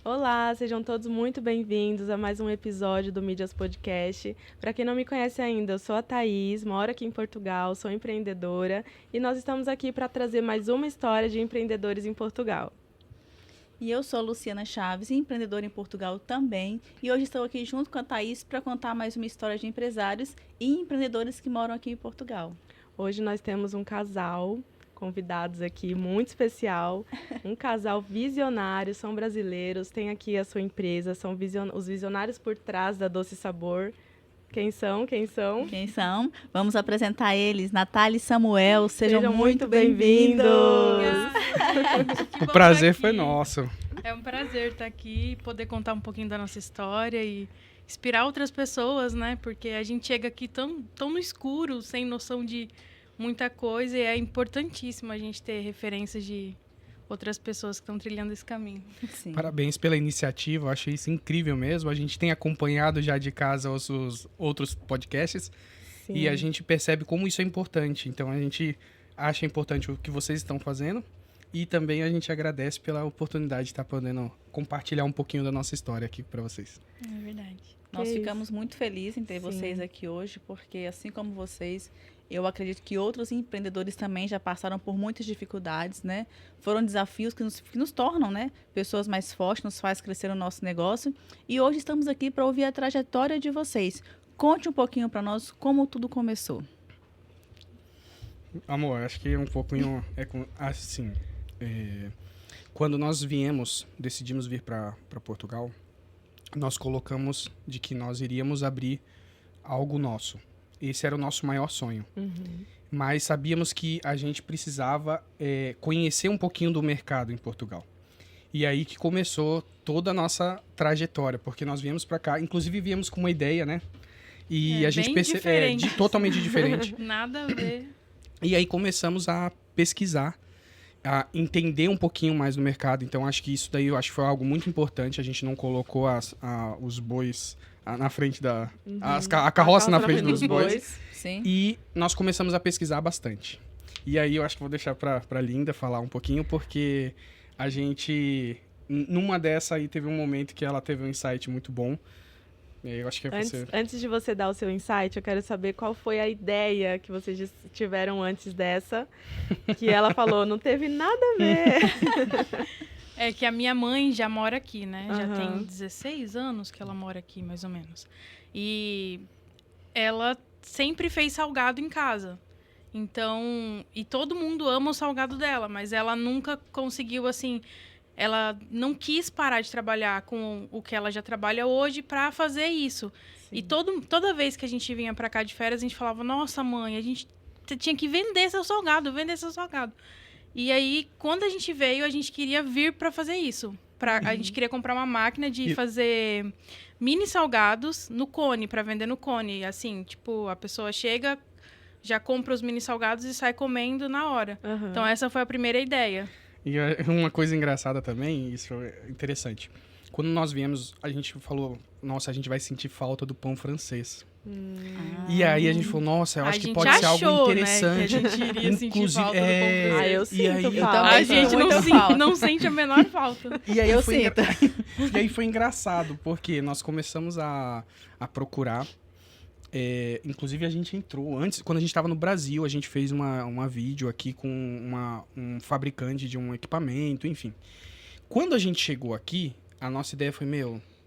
Olá, sejam todos muito bem-vindos a mais um episódio do Mídias Podcast. Para quem não me conhece ainda, eu sou a Thaís, moro aqui em Portugal, sou empreendedora e nós estamos aqui para trazer mais uma história de empreendedores em Portugal. E eu sou a Luciana Chaves, empreendedora em Portugal também. E hoje estou aqui junto com a Thaís para contar mais uma história de empresários e empreendedores que moram aqui em Portugal. Hoje nós temos um casal convidados aqui muito especial, um casal visionário, são brasileiros, tem aqui a sua empresa, são os visionários por trás da Doce Sabor. Quem são? Vamos apresentar eles, Natália e Samuel, sejam muito bem-vindos! O prazer foi nosso. É um prazer estar aqui, poder contar um pouquinho da nossa história e inspirar outras pessoas, né? Porque a gente chega aqui tão no escuro, sem noção de muita coisa, e é importantíssimo a gente ter referências de outras pessoas que estão trilhando esse caminho. Sim. Parabéns pela iniciativa, eu achei isso incrível mesmo. A gente tem acompanhado já de casa os outros podcasts. Sim. E a gente percebe como isso é importante. Então a gente acha importante o que vocês estão fazendo e também a gente agradece pela oportunidade de estar podendo compartilhar um pouquinho da nossa história aqui para vocês. É verdade. Nós ficamos muito felizes em ter vocês aqui hoje, porque assim como vocês, eu acredito que outros empreendedores também já passaram por muitas dificuldades, né? Foram desafios que nos tornam, né, pessoas mais fortes, nos faz crescer o nosso negócio. E hoje estamos aqui para ouvir a trajetória de vocês. Conte um pouquinho para nós como tudo começou. Amor, acho que um pouquinho assim. Quando nós decidimos vir para Portugal, nós colocamos de que nós iríamos abrir algo nosso. Esse era o nosso maior sonho. Uhum. Mas sabíamos que a gente precisava conhecer um pouquinho do mercado em Portugal. E aí que começou toda a nossa trajetória, porque nós viemos para cá, inclusive viemos com uma ideia, né? E a gente percebeu totalmente diferente. Nada a ver. E aí começamos a pesquisar, a entender um pouquinho mais do mercado. Então acho que isso daí eu acho que foi algo muito importante. A gente não colocou os bois na frente da... Uhum. A carroça na frente dos bois. Sim. E nós começamos a pesquisar bastante. E aí eu acho que vou deixar pra Linda falar um pouquinho, porque a gente... Numa dessa aí teve um momento que ela teve um insight muito bom. E aí eu acho que Antes de você dar o seu insight, eu quero saber qual foi a ideia que vocês tiveram antes dessa, que ela falou, não teve nada a ver. É que a minha mãe já mora aqui, né? Já Aham. tem 16 anos que ela mora aqui, mais ou menos. E ela sempre fez salgado em casa. Então, e todo mundo ama o salgado dela, mas ela nunca conseguiu, assim... Ela não quis parar de trabalhar com o que ela já trabalha hoje para fazer isso. Sim. E toda vez que a gente vinha para cá de férias, a gente falava, nossa, mãe, a gente tinha que vender seu salgado. E aí, quando a gente veio, a gente queria vir para fazer isso. A gente queria comprar uma máquina de fazer mini salgados no cone, para vender no cone. Assim, tipo, a pessoa chega, já compra os mini salgados e sai comendo na hora. Uhum. Então, essa foi a primeira ideia. E uma coisa engraçada também, isso é interessante. Quando nós viemos, a gente falou, nossa, a gente vai sentir falta do pão francês. E aí a gente falou, nossa, eu acho que pode ser algo interessante. Né, que a gente iria sentir falta do pão francês. Ah, eu sinto aí, falta. A gente não sente a menor falta. E aí Eu foi sinto. E aí foi engraçado, porque nós começamos a procurar. Inclusive a gente entrou antes, quando a gente estava no Brasil, a gente fez uma vídeo aqui com um fabricante de um equipamento, enfim. Quando a gente chegou aqui, a nossa ideia foi,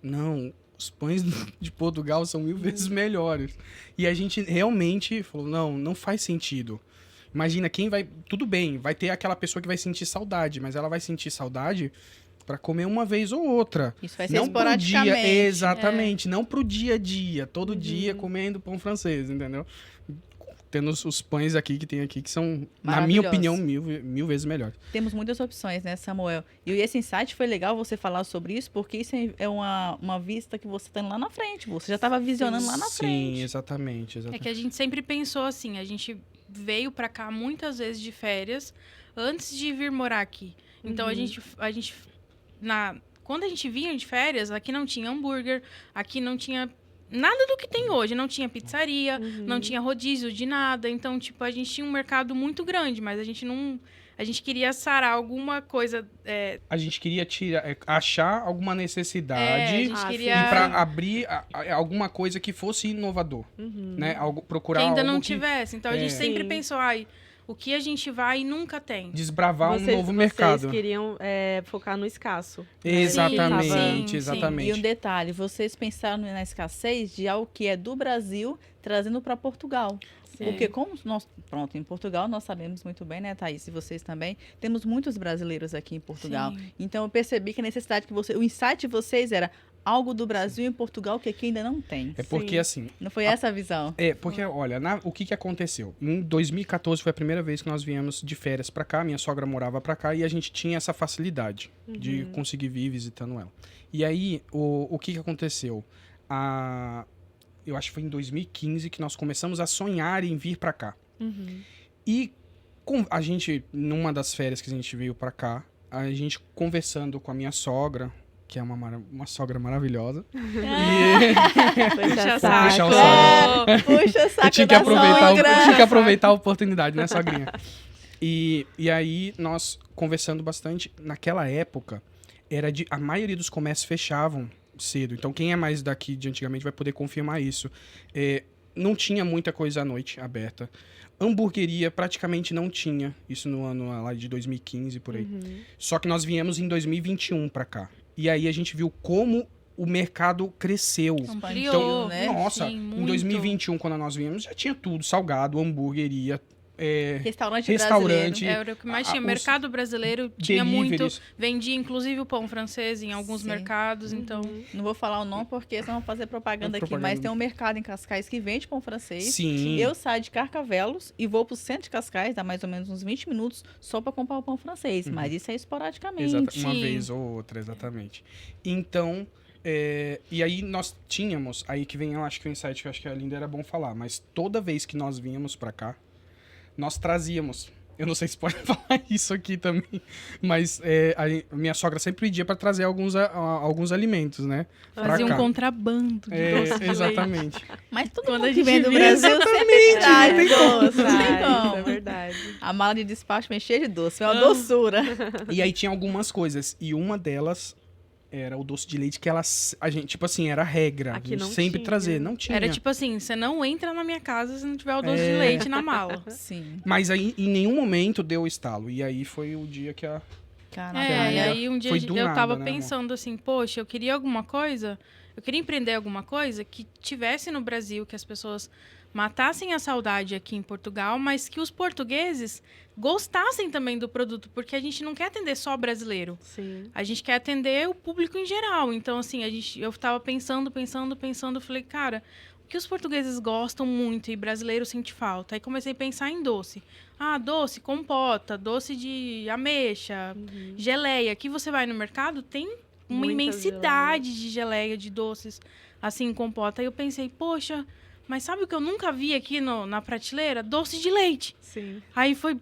não, os pães de Portugal são 1000 vezes melhores. E a gente realmente falou, não faz sentido. Imagina, tudo bem, vai ter aquela pessoa que vai sentir saudade, mas ela vai sentir saudade para comer uma vez ou outra. Isso vai ser não pro esporadicamente. dia, exatamente, não pro dia a dia, todo dia comendo pão francês, entendeu? Tendo os pães aqui que tem aqui, que são, na minha opinião, mil vezes melhores. Temos muitas opções, né, Samuel? E esse insight foi legal você falar sobre isso, porque isso é uma vista que você está lá na frente. Você já estava visionando lá na frente. Sim, exatamente. É que a gente sempre pensou assim, a gente veio pra cá muitas vezes de férias antes de vir morar aqui. Então a gente quando a gente vinha de férias, aqui não tinha hambúrguer, aqui não tinha nada do que tem hoje. Não tinha pizzaria, não tinha rodízio de nada. Então, tipo, a gente tinha um mercado muito grande, mas a gente a gente queria sarar alguma coisa. A gente queria achar alguma necessidade a gente queria... e para abrir alguma coisa que fosse inovador, né? Procurar que ainda algo não que tivesse. Então a gente sempre Sim. pensou, o que a gente vai e nunca tem. desbravar um novo mercado. Vocês queriam focar no escasso. Exatamente, Sim, exatamente. E um detalhe, vocês pensaram na escassez de algo que é do Brasil, trazendo para Portugal. Sim. Porque como nós, pronto, em Portugal nós sabemos muito bem, né, Thaís, e vocês também, temos muitos brasileiros aqui em Portugal. Sim. Então eu percebi que a necessidade o insight de vocês era algo do Brasil em Portugal que aqui ainda não tem. É porque, Sim. assim... Não foi essa a visão? Porque, olha, o que aconteceu? Em 2014 foi a primeira vez que nós viemos de férias pra cá, minha sogra morava pra cá e a gente tinha essa facilidade de conseguir vir visitando ela. E aí, o que aconteceu? Eu acho que foi em 2015 que nós começamos a sonhar em vir pra cá. E a gente, numa das férias que a gente veio pra cá, a gente conversando com a minha sogra, que é uma sogra maravilhosa. Puxa saco. saco. Puxa saco Eu tinha que aproveitar a oportunidade, né, sogrinha? E aí, nós conversando bastante, naquela época, a maioria dos comércios fechavam cedo. Então, quem é mais daqui de antigamente vai poder confirmar isso. Não tinha muita coisa à noite aberta. Hamburgueria praticamente não tinha. Isso no ano lá de 2015, por aí. Só que nós viemos em 2021 pra cá. E aí a gente viu como o mercado cresceu. Ampliou, Então, né? nossa, Sim, em muito. 2021, quando nós viemos, já tinha tudo. Salgado, hamburgueria, Restaurante restaurante. Era o que mais tinha. os Mercado brasileiro tinha muito. deliveries. Vendia, inclusive, o pão francês em alguns Sim. mercados. Então, Não vou falar o nome porque senão vão fazer propaganda aqui, mas tem um mercado em Cascais que vende pão francês. Sim. Eu saio de Carcavelos e vou pro centro de Cascais, dá mais ou menos uns 20 minutos, só para comprar o pão francês. Mas isso é esporadicamente. Uma vez ou outra, exatamente. Então, e aí nós tínhamos, aí que vem, eu acho que o insight que eu acho que a Linda era bom falar, mas toda vez que nós vínhamos pra cá, nós trazíamos. Eu não sei se pode falar isso aqui também, mas a minha sogra sempre pedia para trazer alguns alimentos, né? pra fazia um cá. contrabando de doce de leite. Exatamente. Mas todo Quando mundo a que gente vem do via, Brasil sempre traz tem como. doce, não tem Isso é como. verdade. A mala de despacho vem cheia de doce, é uma doçura. E aí tinha algumas coisas, e uma delas era o doce de leite que a gente, tipo assim, era a regra. Aqui a gente não sempre tinha. trazer, não tinha. Era tipo assim, você não entra na minha casa se não tiver o doce de leite na mala. Sim. Mas aí em nenhum momento deu estalo. E aí foi o dia que a... Caraca. E aí um dia Foi do eu nada, tava né, pensando assim, poxa, eu queria alguma coisa, eu queria empreender alguma coisa que tivesse no Brasil, que as pessoas matassem a saudade aqui em Portugal, mas que os portugueses gostassem também do produto, porque a gente não quer atender só brasileiro. Sim. A gente quer atender o público em geral. Então, assim, eu tava pensando, falei, cara, o que os portugueses gostam muito e brasileiro sente falta? Aí comecei a pensar em doce. Doce, compota, doce de ameixa, geleia. Aqui você vai no mercado, tem uma Muita imensidade de geleia, de doces, assim, compota. Aí eu pensei, poxa, mas sabe o que eu nunca vi aqui na prateleira? Doce de leite. Sim. Aí foi...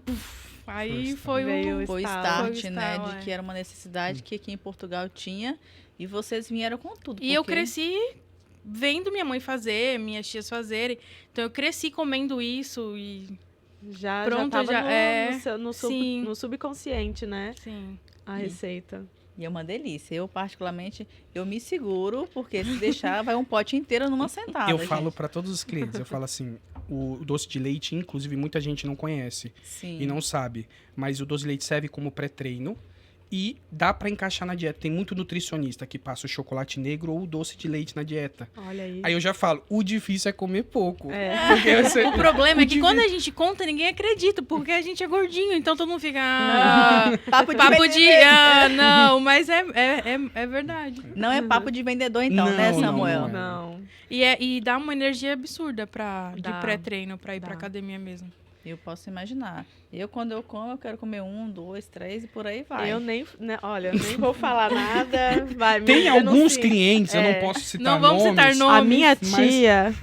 Aí foi Veio o... Foi o estalo. start, Foi o né? estalo, De que era uma necessidade que aqui em Portugal tinha. E vocês vieram com tudo. E eu porque- cresci vendo minha mãe fazer, minhas tias fazerem. Então eu cresci comendo isso e... Já Pronto, tava já- no sim. subconsciente, né? Sim. A receita. E é uma delícia. Eu, particularmente, eu me seguro, porque se deixar, vai um pote inteiro numa sentada. Eu falo gente. para todos os clientes, eu falo assim, o doce de leite, inclusive, muita gente não conhece Sim. e não sabe, mas o doce de leite serve como pré-treino e dá para encaixar na dieta. Tem muito nutricionista que passa o chocolate negro ou o doce de leite na dieta. Olha aí. Aí eu já falo, o difícil é comer pouco. O Porque problema é que difícil- quando a gente conta, ninguém acredita, porque a gente é gordinho, então todo mundo fica... Papo de papo de... vendedor. não, mas é verdade. Não é papo de vendedor, então, né, Não, Samuel? Não. E dá uma energia absurda de Dá. pré-treino, pra ir Dá. pra academia mesmo. Eu posso imaginar. Quando eu como, eu quero comer 1, 2, 3 e por aí vai. Eu nem, né, olha, nem vou falar nada. Vai, tem me alguns denuncie. clientes, eu não posso citar Não vamos nomes. citar nomes. A minha mas- tia,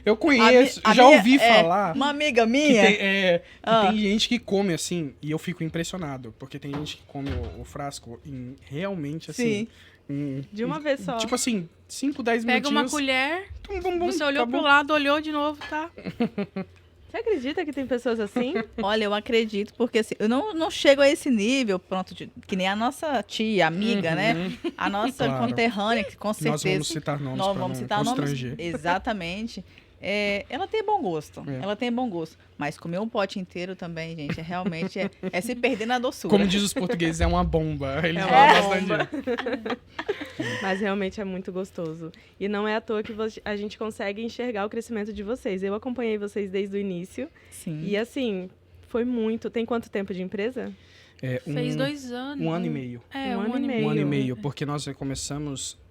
Eu conheço, A já minha- ouvi falar Uma amiga que minha. que tem gente que come assim, e eu fico impressionado, porque tem gente que come o frasco em realmente assim... Sim. de uma vez só. Tipo assim, 5, 10 Pega minutinhos. uma colher, Tum, bum, bum, você olhou acabou. pro lado, olhou de novo, tá? Você acredita que tem pessoas assim? Olha, eu acredito, porque assim, eu não chego a esse nível, pronto, que nem a nossa tia, amiga, né? A nossa Claro. conterrânea, que com certeza... Nós vamos citar nomes Nós para vamos não citar nomes. constranger. Exatamente. Ela tem bom gosto. É. Ela tem bom gosto. Mas comer um pote inteiro também, gente, realmente é se perder na doçura. Como diz os portugueses, é uma bomba. Eles É falam uma bastante bomba. disso. Mas realmente é muito gostoso. E não é à toa que a gente consegue enxergar o crescimento de vocês. Eu acompanhei vocês desde o início. Sim. E assim, foi muito. Tem quanto tempo de empresa? Fez 2 anos. Um ano e meio. É, Um um ano e ano e meio. Um ano e Meio. meio, porque nós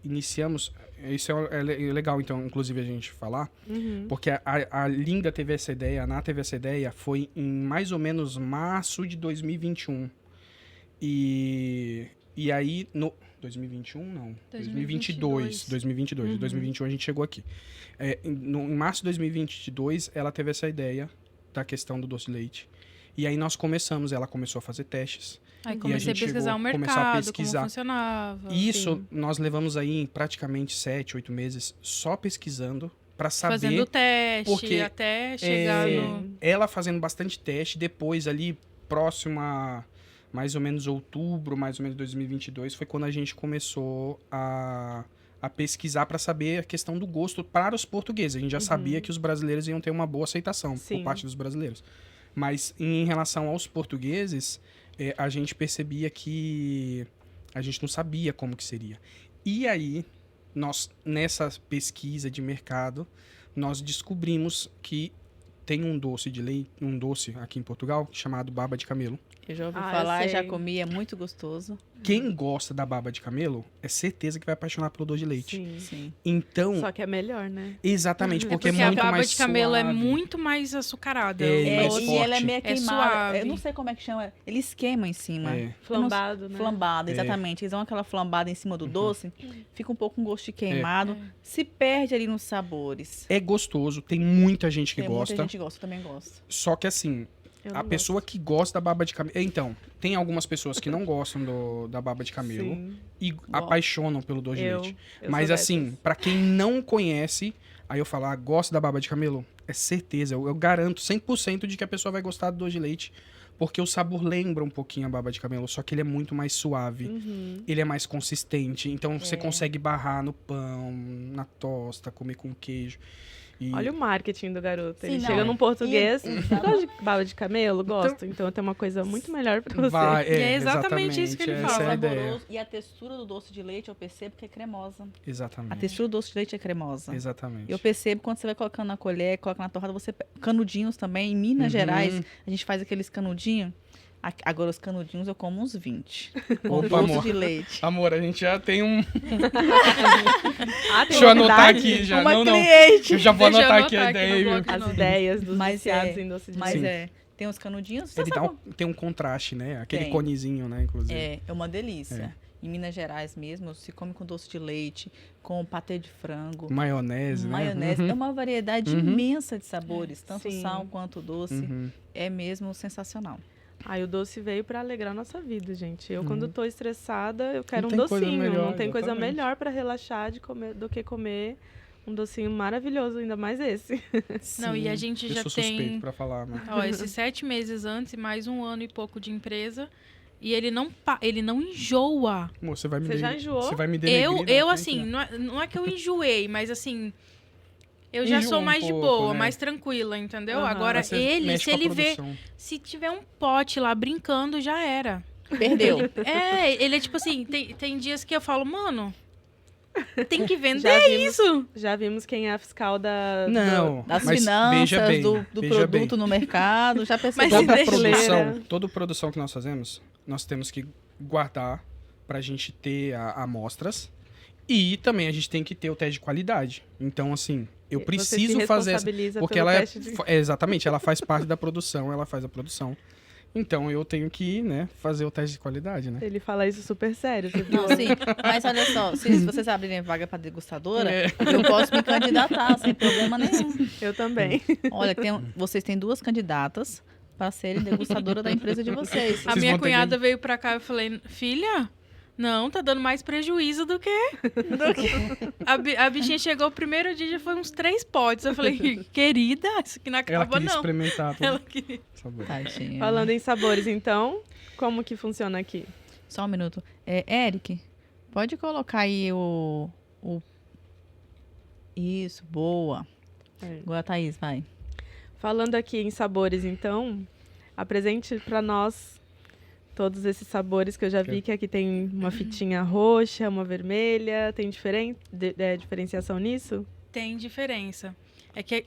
iniciamos, isso é legal, então, inclusive, a gente falar, Uhum. porque a Linda teve essa ideia, a Ná teve essa ideia, foi em mais ou menos março de 2021. E aí, 2021, não. 2022. 2022. Uhum. Em 2021 a gente chegou aqui. Em março de 2022, ela teve essa ideia da questão do doce de leite. E aí nós começamos, ela começou a fazer testes. Aí E a comecei a gente pesquisar o chegou a começar a mercado, pesquisar. como funcionava. E isso sim. nós levamos aí praticamente 7, 8 meses só pesquisando para saber. Fazendo teste, porque, até chegar no... Ela fazendo bastante teste, depois ali próximo a mais ou menos outubro, mais ou menos 2022, foi quando a gente começou a pesquisar para saber a questão do gosto para os portugueses. A gente já sabia que os brasileiros iam ter uma boa aceitação Sim. por parte dos brasileiros. Mas em relação aos portugueses, a gente percebia que a gente não sabia como que seria. E aí, nós, nessa pesquisa de mercado, nós descobrimos que tem um doce de leite, um doce aqui em Portugal chamado baba de camelo. Eu já ouvi Ah, eu falar, já sei. comi, é muito gostoso. Quem gosta da baba de camelo é certeza que vai apaixonar pelo doce de leite. Sim. Sim. Então, Só que é melhor, né? exatamente, porque, Porque é a muito baba mais de camelo é suave. muito mais açucarada. É, mais E ela é forte. meio É queimada. suave. Eu não sei como é que chama. Eles queimam em cima. É. Flambado, né? Flambada, É. exatamente. Eles dão aquela flambada em cima do doce, fica um pouco com gosto de queimado, É. se perde ali nos sabores. É gostoso, tem muita gente que Tem gosta. muita gente que gosta, eu também gosto. Só que assim, Eu a não pessoa que gosta da baba de camelo. Então, tem algumas pessoas que não gostam da baba de gosto. camelo Sim. e apaixonam pelo doce de Eu leite. sou Mas dessas. assim, pra quem não conhece, aí eu falo, gosta da baba de camelo? É certeza, eu garanto 100% de que a pessoa vai gostar do doce de leite. Porque o sabor lembra um pouquinho a baba de camelo, só que ele é muito mais suave. Uhum. Ele é mais consistente, então você consegue barrar no pão, na tosta, comer com queijo. E Olha o marketing do garoto. Sim, Ele não. chega num português. E- Gosta de baba de camelo? Gosto. Então eu tenho uma coisa muito melhor pra você. vai, E é exatamente isso que ele essa fala. é a ideia. Saboroso. E a textura do doce de leite eu percebo que é cremosa. A Exatamente. textura do doce de leite é cremosa. Exatamente. Eu percebo quando você vai colocando na colher, coloca na torrada, canudinhos também. Em Minas Uhum. Gerais, a gente faz aqueles canudinhos. Agora, os canudinhos eu como uns 20. Com Opa, doce amor. de leite. Amor, a gente já tem um. Ah, tem Deixa eu anotar novidade? aqui já. Uma Não, não. cliente. Eu já vou Deixa eu anotar aqui a anotar aqui no ideia. bloco. As ideias dos Mas viciados é- em doce de Mas leite. tem uns canudinhos. Você Ele sabe tem um contraste, né? Aquele Tem. conezinho, né? Inclusive. É uma delícia. Em Minas Gerais mesmo, se come com doce de leite, com patê de frango, Maionese, né? maionese. Uhum. É uma variedade Uhum. imensa de sabores, tanto Sim. sal quanto doce. Uhum. É mesmo sensacional. Aí o doce veio pra alegrar a nossa vida, gente. Eu, quando tô estressada, eu quero um tem coisa docinho. melhor, Não tem coisa exatamente. melhor pra relaxar do que comer um docinho maravilhoso, ainda mais esse. Não, e a Sim. gente Eu já sou suspeito tem, pra falar, né? ó, esses 7 meses antes e mais 1 ano e pouco de empresa. E ele não enjoa. Amor, você vai me Você já denegrir- enjoou? Você vai me denegrir Eu na frente, assim, né? não é que eu enjoei, mas assim, eu já Enjoa sou um mais de pouco, boa, né? mais tranquila, entendeu? Aham. Agora, Mas você ele, mexe se com a ele vê, produção. se tiver um pote lá brincando, já era. Perdeu. Ele é tipo assim, tem dias que eu falo, mano, tem que vender Já vimos, isso. já vimos quem é a fiscal da... Não, Das mas finanças, veja bem, do veja bem. produto no mercado, já percebeu. Mas Toda brasileira. toda produção que nós fazemos, nós temos que guardar pra gente ter amostras e também a gente tem que ter o teste de qualidade. Então, assim, eu Você preciso se fazer essa... responsabiliza Porque pelo ela teste de... exatamente, ela faz parte da produção, ela faz a produção. Então, eu tenho que, né, fazer o teste de qualidade, né? Ele fala isso super sério, você viu? Não, sim. Mas olha só, se vocês abrirem vaga para degustadora, É. eu posso me candidatar sem problema nenhum. Eu também. Olha, vocês têm 2 candidatas para serem degustadora da empresa de vocês. A Vocês minha vão ter cunhada veio pra cá e eu falei, filha, Não, tá dando mais prejuízo do que... A bichinha chegou o primeiro dia, já foi uns 3 potes. Eu falei, querida, isso aqui não Ela acaba queria não. experimentar tudo. Ela queria... Sabor. Tadinha. Falando em sabores, então, como que funciona aqui? Só um minuto. Eric, pode colocar aí o... Isso, boa. É. Agora, Thaís, vai. Falando aqui em sabores, então, apresente para nós todos esses sabores que eu já vi, que aqui tem uma fitinha roxa, uma vermelha. Tem diferenciação nisso? Tem diferença. É que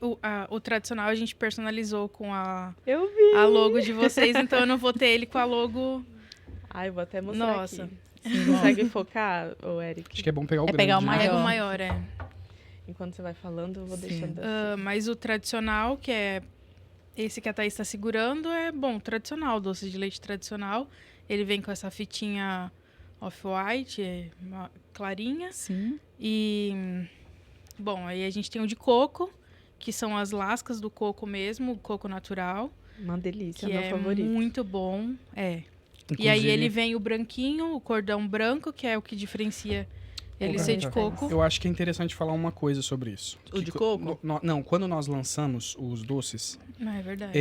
o tradicional a gente personalizou com a Eu vi! logo de vocês, então eu não vou ter ele com a logo... Ai, vou até mostrar Nossa. aqui. Você consegue focar, ô Eric? Acho que é bom pegar o grande. pegar o né? maior. Pega o maior, é. Enquanto você vai falando, eu vou Sim. deixando assim. Mas o tradicional, que é esse que a Thaís está segurando, é bom, tradicional, doce de leite tradicional. Ele vem com essa fitinha off-white, clarinha. Sim. E, bom, aí a gente tem o de coco, que são as lascas do coco mesmo, o coco natural. Uma delícia, Que meu é favorito. muito bom, E aí Inclusive, ele vem o branquinho, o cordão branco, que é o que diferencia ele ser de Gata, coco. eu acho que é interessante falar uma coisa sobre isso. O de coco? Não, quando nós lançamos os doces, Não, é verdade.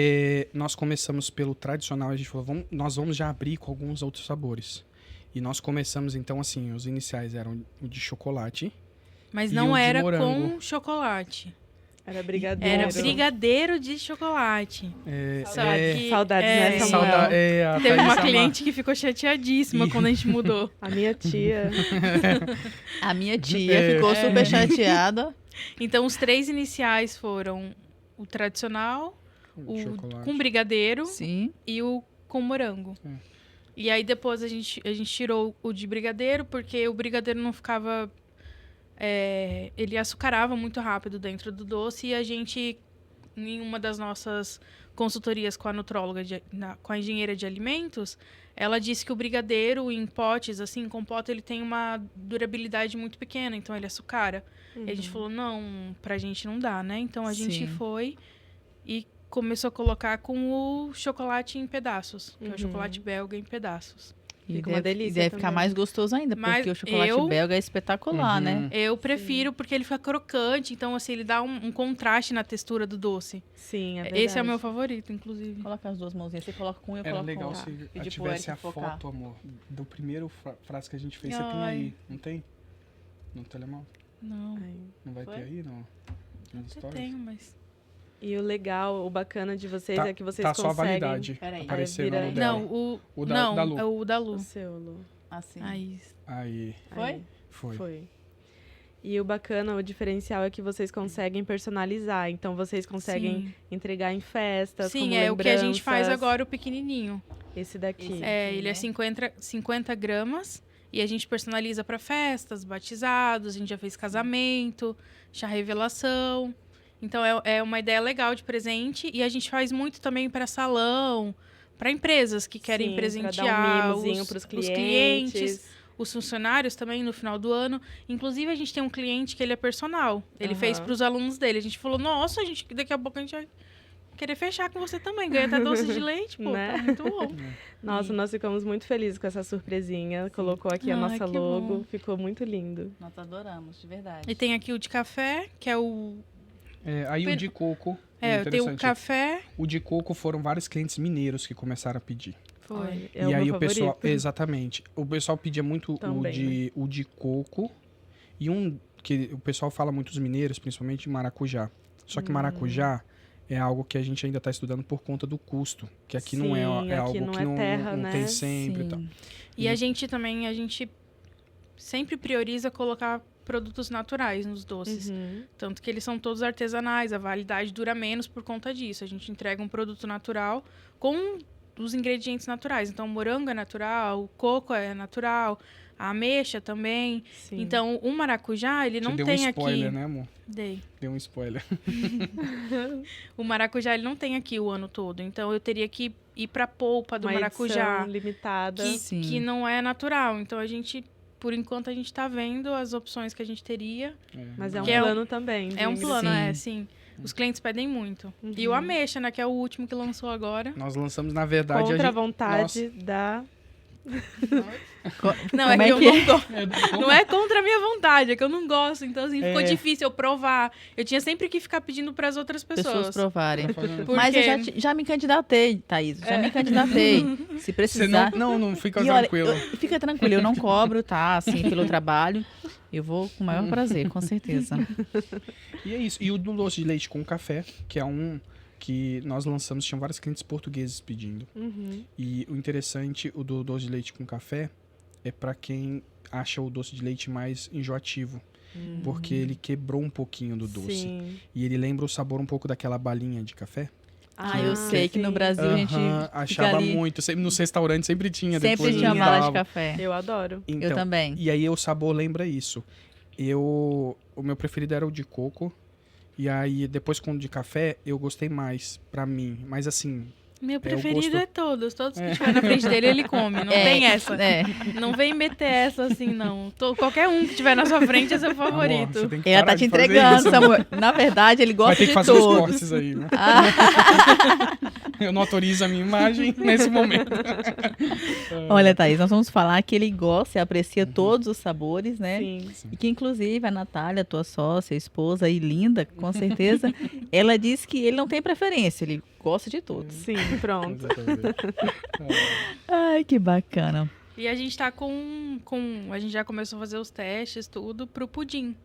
nós começamos pelo tradicional, a gente falou, nós vamos já abrir com alguns outros sabores. E nós começamos, então, assim, os iniciais eram o de chocolate. Mas e não o de era morango. com chocolate. Era brigadeiro. Era brigadeiro de chocolate. Sabe que- Saudades, é, né, Samuel? A Teve Thaís uma ama- cliente que ficou chateadíssima E- quando a gente mudou. A minha tia. A minha tia ficou super chateada. Então, os 3 iniciais foram o tradicional, o chocolate. com brigadeiro Sim. e o com morango. É. E aí, depois, a gente tirou o de brigadeiro, porque o brigadeiro não ficava... ele açucarava muito rápido dentro do doce e a gente, em uma das nossas consultorias com a nutróloga, com a engenheira de alimentos, ela disse que o brigadeiro em potes, assim, em compota, ele tem uma durabilidade muito pequena, então ele açucara. E a gente falou, não, pra gente não dá, né? Então a gente Sim. foi e começou a colocar com o chocolate em pedaços, que é o chocolate belga em pedaços. E Fica uma delícia E deve ficar também. mais gostoso ainda, Mas porque o chocolate eu- belga é espetacular, Uhum. né? Eu prefiro porque ele fica crocante, então assim, ele dá um contraste na textura do doce. Sim, é verdade. Esse é o meu favorito, inclusive. Coloca as duas mãozinhas. Você coloca com um e eu Era coloco legal com se Pedir pro tivesse Eric a focar. foto, amor, do primeiro frasco que a gente fez. Você tem Ai. aí, não tem? No telemóvel? Não, Ai. Não vai Foi? ter aí, não? Nos eu stories? tenho, mas... E o legal, o bacana de vocês Tá, é que vocês tá só a conseguem... validade Peraí. aparecendo Aí no vira- dela. Não, O da Lu. é o da O Lu. seu, Lu. Assim. Aí, Aí, Foi? Aí, foi. foi. E o bacana, o diferencial é que vocês conseguem personalizar. Então, vocês conseguem sim. entregar em festas, Sim, como é o que a gente faz lembranças. agora, o pequenininho. Esse daqui. Esse Ele é né? 50 gramas e a gente personaliza para festas, batizados, a gente já fez casamento, chá revelação. Então é uma ideia legal de presente e a gente faz muito também para salão, para empresas que querem Sim, pra presentear dar um mimozinho os pros clientes, os funcionários também no final do ano. Inclusive a gente tem um cliente que ele é personal. Ele fez para os alunos dele. A gente falou: "Nossa, gente, daqui a pouco a gente vai querer fechar com você também, ganha até doce de leite, pô, Né? tá muito bom". Nossa, nós ficamos muito felizes com essa surpresinha. Colocou aqui a Ai, nossa que logo. bom. Ficou muito lindo. Nós adoramos, de verdade. E tem aqui o de café, que é o Aí o de coco. tem o interessante. café. O de coco foram vários clientes mineiros que começaram a pedir. Foi. Olha, é e o aí meu o pessoal. favorito. Exatamente. O pessoal pedia muito Também, o de coco. E um que o pessoal fala muito, os mineiros, principalmente de maracujá. Só que maracujá é algo que a gente ainda está estudando por conta do custo. Que aqui não é, Sim, é aqui algo não que é não, terra, não né? tem sempre e tal. Sim. E a gente também, sempre prioriza colocar produtos naturais nos doces. Uhum. Tanto que eles são todos artesanais, a validade dura menos por conta disso. A gente entrega um produto natural com os ingredientes naturais. Então, o morango é natural, o coco é natural, a ameixa também. Sim. Então, o maracujá, ele Te não deu tem um spoiler, aqui... né, amor? Dei. Deu um spoiler. O maracujá, ele não tem aqui o ano todo. Então, eu teria que ir pra polpa do uma maracujá, edição limitada. Sim. que não é natural. Então, por enquanto, a gente tá vendo as opções que a gente teria. Mas é um Que é um- plano também. É um de plano, Sim. sim. Os clientes pedem muito. Uhum. E o ameixa, né, que é o último que lançou agora. Nós lançamos, na verdade, Contra a gente- vontade da Não, é Como que eu não gosto. Como? Não é contra a minha vontade, é que eu não gosto. Então, assim, ficou É. difícil eu provar. Eu tinha sempre que ficar pedindo para as outras Pessoas provarem. Porque- Mas eu já me candidatei, Thaís. Já me candidatei. Se Você precisar. não fica E olha, tranquilo. fica tranquilo, eu não cobro, tá? Assim, pelo trabalho. Eu vou com o maior prazer, com certeza. E é isso. E o do doce de leite com café, que é um que nós lançamos, tinham vários clientes portugueses pedindo. Uhum. E o interessante, o do doce de leite com café, é pra quem acha o doce de leite mais enjoativo. Porque ele quebrou um pouquinho do doce. Sim. E ele lembra o sabor um pouco daquela balinha de café. Ah, eu sei que no Brasil a gente fica achava ali. muito. Sempre, nos restaurantes sempre tinha. Sempre depois tinha eles bala de davam. café. Eu adoro. Então, Eu também. E aí o sabor lembra isso. O meu preferido era o de coco. E aí, depois com o de café, eu gostei mais, pra mim. Mas assim, Meu o preferido gosto- é todos. Todos que estiver na frente dele, ele come. Não É, tem essa. É. Não vem meter essa assim, não. Qualquer um que estiver na sua frente é seu amor, favorito. você tem que Ela parar tá te de fazer entregando, isso. Samuel. Na verdade, ele gosta Vai ter que de fazer os todos. cortes aí, né? Ah, Eu não autorizo a minha imagem nesse momento. olha, Thaís, nós vamos falar que ele gosta e aprecia todos os sabores, né? Sim. E que, inclusive, a Natália, tua sócia, esposa e linda, com certeza, ela disse que ele não tem preferência, ele gosta de todos. Sim, pronto. Exatamente. Ai, que bacana. E a gente tá com. A gente já começou a fazer os testes, tudo, pro pudim.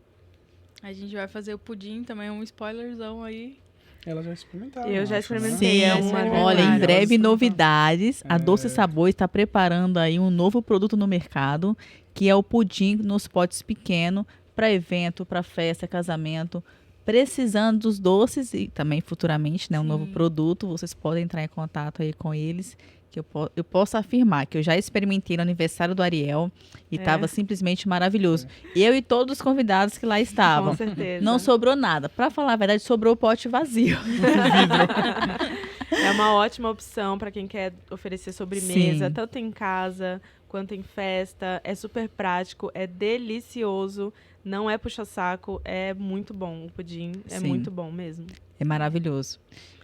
A gente vai fazer o pudim também, um spoilerzão aí. Ela já experimentaram. Eu já acho, né? experimentei. Sim, é uma olha, em verdade. breve Nossa. novidades. A Doce Sabor está preparando aí um novo produto no mercado, que é o pudim nos potes pequenos, para evento, para festa, casamento. Precisando dos doces e também futuramente, né, um novo produto, vocês podem entrar em contato aí com eles, que eu posso afirmar que eu já experimentei no aniversário do Ariel e estava simplesmente maravilhoso. Eu e todos os convidados que lá estavam. Com certeza. Não sobrou nada. Para falar a verdade, sobrou o pote vazio. É uma ótima opção para quem quer oferecer sobremesa, Sim. tanto em casa quanto em festa. É super prático, é delicioso, não é puxa-saco, é muito bom o pudim. É Sim. muito bom mesmo. É maravilhoso.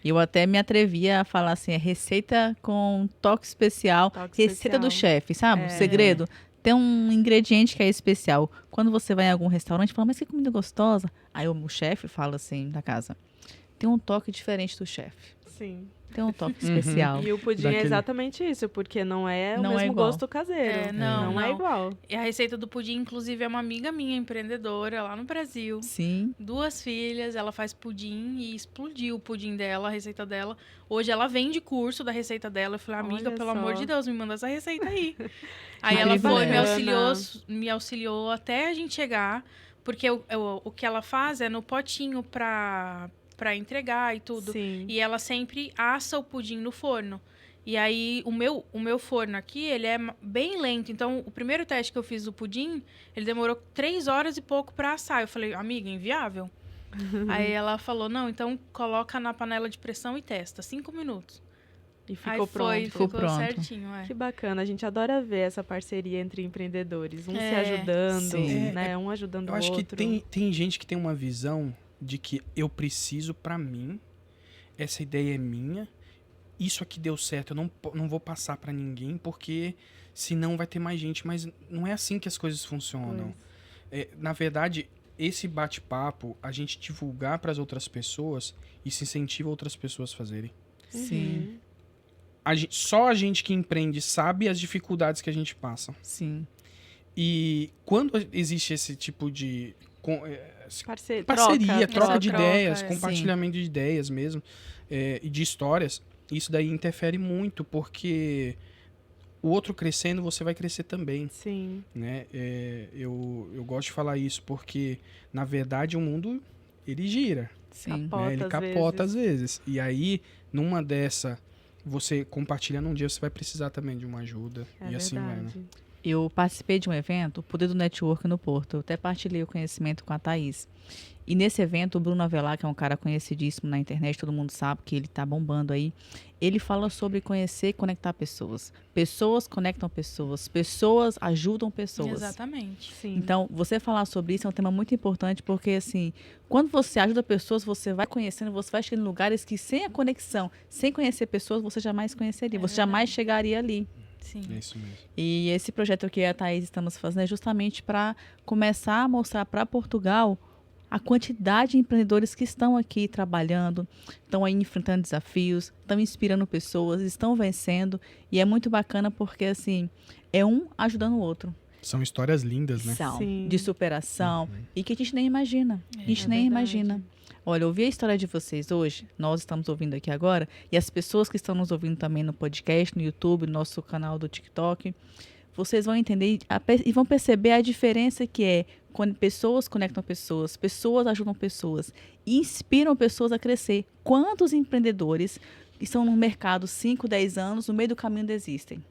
Eu até me atrevia a falar assim, é receita com toque especial, Toque receita do especial. chefe, sabe? É. O segredo. Tem um ingrediente que é especial. Quando você vai em algum restaurante, fala, mas que comida gostosa. Aí o chefe fala assim, da casa, tem um toque diferente do chefe. Sim. Tem um toque especial. E o pudim Daquele- é exatamente isso, porque não é o Não é mesmo igual. gosto caseiro. É, não, é não. igual. E a receita do pudim, inclusive, é uma amiga minha, empreendedora, lá no Brasil. Sim. 2 filhas, ela faz pudim e explodiu o pudim dela, a receita dela. Hoje ela vende curso da receita dela. Eu falei, amiga, Olha pelo só. amor de Deus, me manda essa receita aí. Aí Que ela foi, bacana. me auxiliou até a gente chegar, porque o que ela faz é no potinho pra entregar e tudo. Sim. E ela sempre assa o pudim no forno. E aí, o meu forno aqui, ele é bem lento. Então, o primeiro teste que eu fiz do pudim, ele demorou 3 horas e pouco pra assar. Eu falei, amiga, inviável. Aí ela falou, não, então coloca na panela de pressão e testa. 5 minutos. E Aí ficou foi, pronto. Ficou ficou pronto. certinho, é. Que bacana, a gente adora ver essa parceria entre empreendedores, um se É, ajudando, sim. né? Um ajudando Eu o acho outro. que tem gente que tem uma visão de que eu preciso pra mim, essa ideia é minha, isso aqui deu certo, eu não vou passar pra ninguém, porque senão vai ter mais gente, mas não é assim que as coisas funcionam. Na verdade, esse bate-papo, a gente divulgar pras outras pessoas, isso incentiva outras pessoas a fazerem. Sim. Só a gente que empreende sabe as dificuldades que a gente passa. Sim. E quando existe esse tipo de Parceria, troca de troca, ideias, é. compartilhamento de ideias mesmo, e de histórias, isso daí interfere muito, porque o outro crescendo, você vai crescer também, Sim, né? Eu gosto de falar isso, porque, na verdade, o mundo, ele gira, Sim. Capota. né? Ele às capota às vezes. E aí, numa dessa, você compartilhando um dia, você vai precisar também de uma ajuda, é e assim vai, né? verdade. Eu participei de um evento, o Poder do Network no Porto. Eu até partilhei o conhecimento com a Thaís. E nesse evento, o Bruno Avelar, que é um cara conhecidíssimo na internet, todo mundo sabe que ele tá bombando aí, ele fala sobre conhecer e conectar pessoas. Pessoas conectam pessoas. Pessoas ajudam pessoas. Exatamente. Sim. Então, você falar sobre isso é um tema muito importante, porque, assim, quando você ajuda pessoas, você vai conhecendo, você vai chegando em lugares que, sem a conexão, sem conhecer pessoas, você jamais conheceria. Você jamais chegaria ali. Sim. É isso mesmo. E esse projeto que eu e a Thaís estamos fazendo é justamente para começar a mostrar para Portugal a quantidade de empreendedores que estão aqui trabalhando, estão aí enfrentando desafios, estão inspirando pessoas, estão vencendo. E é muito bacana porque, assim, é um ajudando o outro. São histórias lindas, né? São, Sim. de superação. E que a gente nem imagina. A gente É nem verdade. imagina. Olha, eu ouvi a história de vocês hoje, nós estamos ouvindo aqui agora, e as pessoas que estão nos ouvindo também no podcast, no YouTube, no nosso canal do TikTok, vocês vão entender e vão perceber a diferença que é quando pessoas conectam pessoas, pessoas ajudam pessoas, e inspiram pessoas a crescer. Quantos empreendedores que estão no mercado 5, 10 anos, no meio do caminho desistem?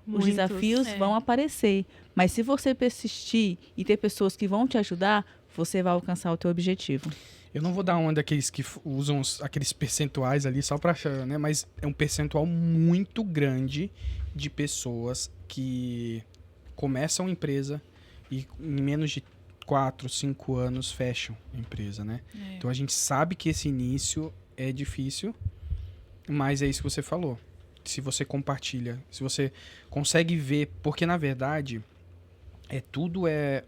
Os Muitos. desafios vão aparecer, mas se você persistir e ter pessoas que vão te ajudar, você vai alcançar o teu objetivo. Eu não vou dar uma daqueles que usam aqueles percentuais ali só pra achar, né? Mas é um percentual muito grande de pessoas que começam a empresa e em menos de 4, 5 anos fecham a empresa, né? Então a gente sabe que esse início é difícil, mas é isso que você falou. Se você compartilha, se você consegue ver, porque na verdade tudo é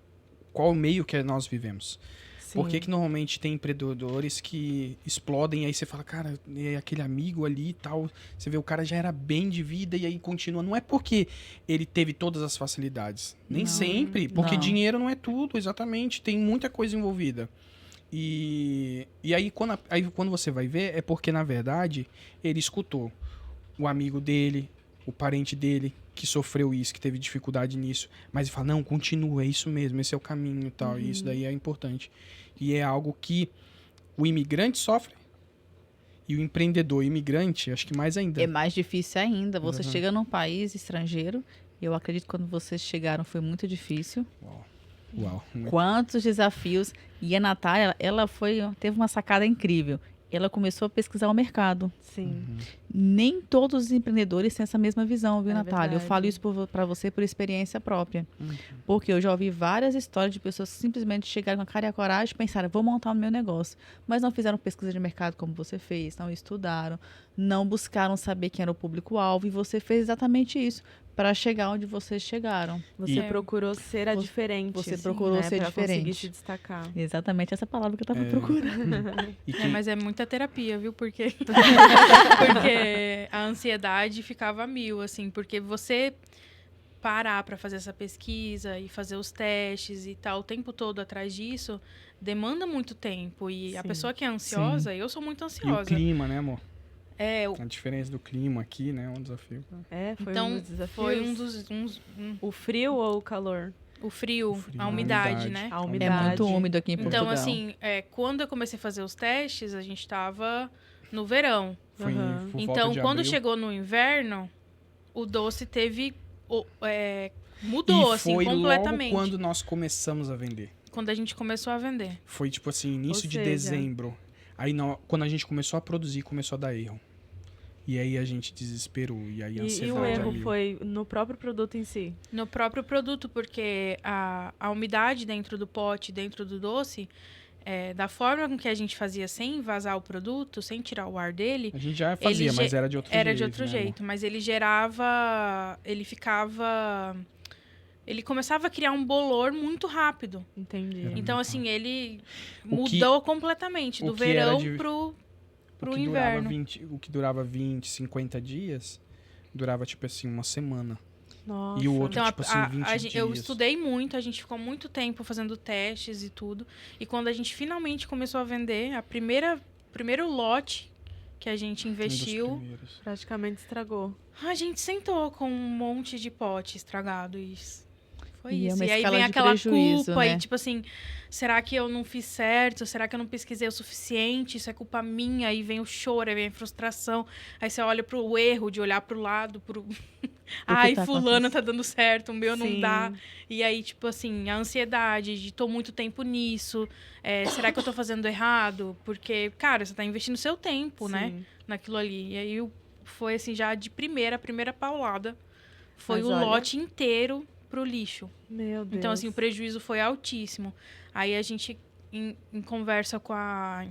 qual o meio que nós vivemos. Sim. Por que normalmente tem empreendedores que explodem e aí você fala, cara, é aquele amigo ali e tal, você vê o cara já era bem de vida e aí continua. Não é porque ele teve todas as facilidades. Nem Não, sempre, porque não. dinheiro não é tudo, exatamente. Tem muita coisa envolvida. E aí quando você vai ver, é porque na verdade ele escutou o amigo dele, o parente dele, que sofreu isso, que teve dificuldade nisso, mas ele fala, não, continua, é isso mesmo, esse é o caminho e tal, e isso daí é importante. E é algo que o imigrante sofre e o empreendedor imigrante, acho que mais ainda. É mais difícil ainda. Você Uhum. chega num país estrangeiro, eu acredito que quando vocês chegaram foi muito difícil. Uau. Quantos desafios. E a Natália, ela teve uma sacada incrível. Ela começou a pesquisar o mercado. Sim. Nem todos os empreendedores têm essa mesma visão, viu, É Natália? Eu verdade. falo isso para você por experiência própria. Uhum. Porque eu já ouvi várias histórias de pessoas que simplesmente chegaram com a cara e a coragem e pensaram, vou montar o meu negócio. Mas não fizeram pesquisa de mercado como você fez, não estudaram, não buscaram saber quem era o público-alvo. E você fez exatamente isso para chegar onde vocês chegaram. Você E- procurou ser a Você- diferente. você procurou ser pra conseguir diferente. se destacar. Exatamente essa palavra que eu estava procurando. E que, Mas é muita terapia, viu? Porque a ansiedade ficava a mil, assim, porque você parar para fazer essa pesquisa e fazer os testes e tal, o tempo todo atrás disso, demanda muito tempo. E a Sim. pessoa que é ansiosa, eu sou muito e o ansiosa. clima, né, amor? É, A diferença do clima aqui, né, é um desafio. É, foi um então dos desafios. foi O frio ou o calor? o frio, O frio, a a umidade, umidade. né? A É umidade. muito úmido aqui em Portugal. Então, assim, quando eu comecei a fazer os testes, a gente tava no verão. Foi Aham. por volta Então, de quando abril. chegou no inverno, o doce mudou, E assim, foi completamente. logo quando nós começamos a vender. Quando a gente começou a vender. Foi tipo assim, início Ou de seja- dezembro. Aí quando a gente começou a produzir, começou a dar erro. E aí a gente desesperou. E aí a E o ansiedade erro abriu. foi no próprio produto em si. No próprio produto, porque a umidade dentro do pote, dentro do doce, da forma com que a gente fazia sem vazar o produto, sem tirar o ar dele, A gente já fazia, Ele mas era de outro jeito. era de outro né, jeito. Mas ele gerava... Ele começava a criar um bolor muito rápido. Entendi. Então, assim, ele O que- mudou completamente o do que era verão de- pro O que inverno. o que durava 20, 50 dias, durava tipo assim, uma semana. Nossa. E o outro, Então, tipo assim, 20 eu dias. estudei muito, a gente ficou muito tempo fazendo testes e tudo. E quando a gente finalmente começou a vender, primeiro lote que a gente Um dos investiu, primeiros. Praticamente estragou. a gente sentou com um monte de pote estragado. Foi E é isso. uma E aí escala vem de aquela prejuízo, culpa né? e tipo assim, será que eu não fiz certo? Será que eu não pesquisei o suficiente? Isso é culpa minha? Aí vem o choro, aí vem a frustração. Aí você olha pro erro de olhar pro lado, ai, tá fulano tá dando certo, o meu não Sim. dá. E aí, tipo assim, a ansiedade de tô muito tempo nisso. Será que eu tô fazendo errado? Porque, cara, você tá investindo seu tempo, né? Sim. Naquilo ali. E aí foi assim, já de a primeira paulada. Foi Mas o olha- lote inteiro pro lixo. Meu Deus. Então, assim, o prejuízo foi altíssimo. Aí a gente, em conversa com a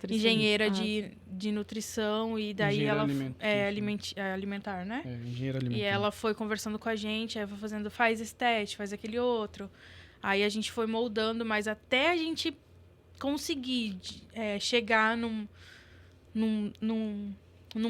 engenheira de nutrição, e daí Engenheira ela alimentícia. alimentar, né? Engenheira alimentar. E ela foi conversando com a gente, aí foi fazendo, faz esse teste, faz aquele outro. Aí a gente foi moldando, mas até a gente conseguir chegar num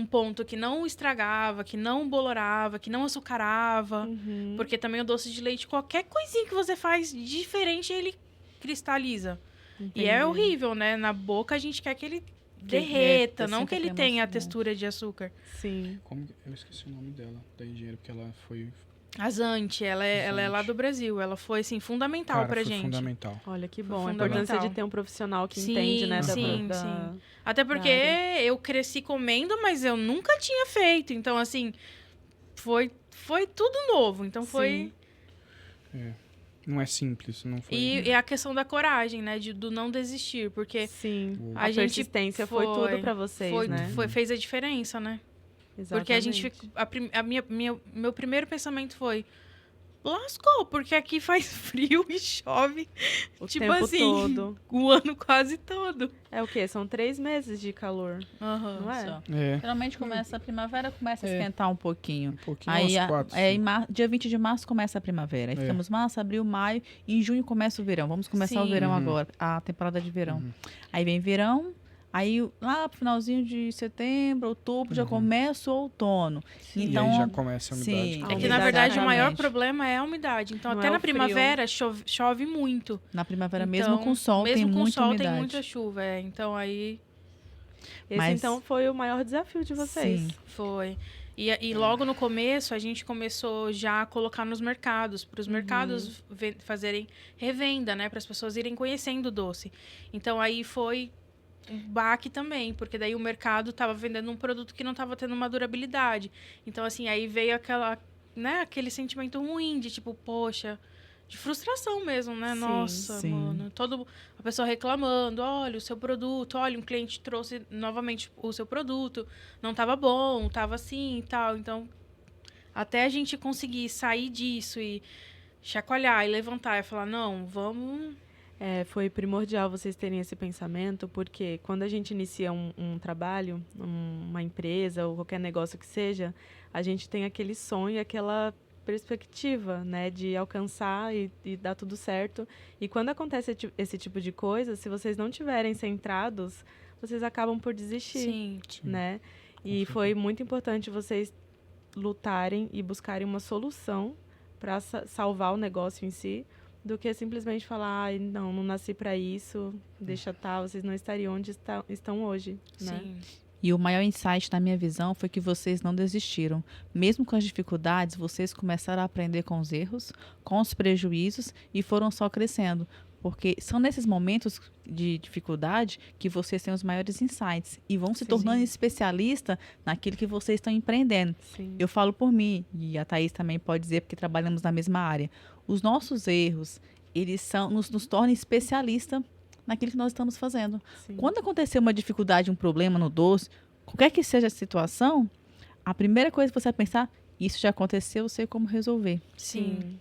ponto que não estragava, que não bolorava, que não açucarava. Uhum. Porque também o doce de leite, qualquer coisinha que você faz diferente, ele cristaliza. Entendi. E é horrível, né? Na boca a gente quer que ele derreta, derreta, não assim, que ele que tenha a emocionante. textura de açúcar. Sim. Eu esqueci o nome dela, da engenheira, porque ela foi... A Zante, ela é lá Zante. do Brasil. Ela foi, assim, fundamental Cara, pra foi gente. fundamental. Olha que Foi bom. A importância fundamental. de ter um profissional que Sim, entende, né? sim, da... sim. Até porque área. eu cresci comendo, mas eu nunca tinha feito. Então, assim, foi tudo novo. Então, foi... Não é simples, não foi... E a questão da coragem, né? Do não desistir. Porque Sim. Boa. A a gente persistência foi tudo pra vocês, né? fez a diferença, né? Exatamente. Porque a gente... Meu primeiro pensamento foi... Lascou, porque aqui faz frio e chove. O tipo tempo assim, todo. o ano quase todo. É o quê? São 3 meses de calor, Aham. não é? Só. É, Geralmente começa a primavera, começa a esquentar um pouquinho. um pouquinho Aí, aos 4. dia 20 de março começa a primavera. Aí ficamos março, abril, maio. E em junho começa o verão. Vamos começar o Sim. verão Uhum. agora, a temporada de verão. Uhum. Aí vem verão. Aí lá pro finalzinho de setembro, outubro, já começa o outono. E Então, aí já começa a umidade. sim. A É que, umidade, na verdade, o maior exatamente. problema é a umidade. Então, Não até é na o frio. primavera chove muito. Na primavera, Então, mesmo com sol, mesmo tem com muita sol, umidade. tem muita chuva. Então, aí Esse, Mas- então, foi o maior desafio de vocês. Sim. foi. E logo no começo, a gente começou já a colocar nos mercados, para os mercados fazerem revenda, né? Para as pessoas irem conhecendo o doce. Então, aí foi um baque também, porque daí o mercado estava vendendo um produto que não estava tendo uma durabilidade. Então, assim, aí veio aquele sentimento ruim de tipo, poxa, de frustração mesmo, né? Sim, Nossa, sim. mano. A pessoa reclamando, olha o seu produto, olha, um cliente trouxe novamente o seu produto, não estava bom, estava assim e tal. Então, até a gente conseguir sair disso e chacoalhar e levantar e falar, não, vamos... Foi primordial vocês terem esse pensamento, porque quando a gente inicia um trabalho, uma empresa ou qualquer negócio que seja, a gente tem aquele sonho, aquela perspectiva, né, de alcançar e dar tudo certo. E quando acontece esse tipo de coisa, se vocês não tiverem centrados, vocês acabam por desistir, Sim. né? E foi muito importante vocês lutarem e buscarem uma solução para salvar o negócio em si, do que simplesmente falar, ai, não nasci para isso, deixa estar, vocês não estariam onde estão hoje, né? Sim. E o maior insight, na minha visão, foi que vocês não desistiram. Mesmo com as dificuldades, vocês começaram a aprender com os erros, com os prejuízos e foram só crescendo. Porque são nesses momentos de dificuldade que vocês têm os maiores insights e vão se tornando especialista naquilo que vocês estão empreendendo. Sim. Eu falo por mim, e a Thaís também pode dizer, porque trabalhamos na mesma área. Os nossos erros, eles nos tornam especialista naquilo que nós estamos fazendo. Sim. Quando acontecer uma dificuldade, um problema no doce, qualquer que seja a situação, a primeira coisa que você vai pensar, isso já aconteceu, eu sei como resolver. Sim.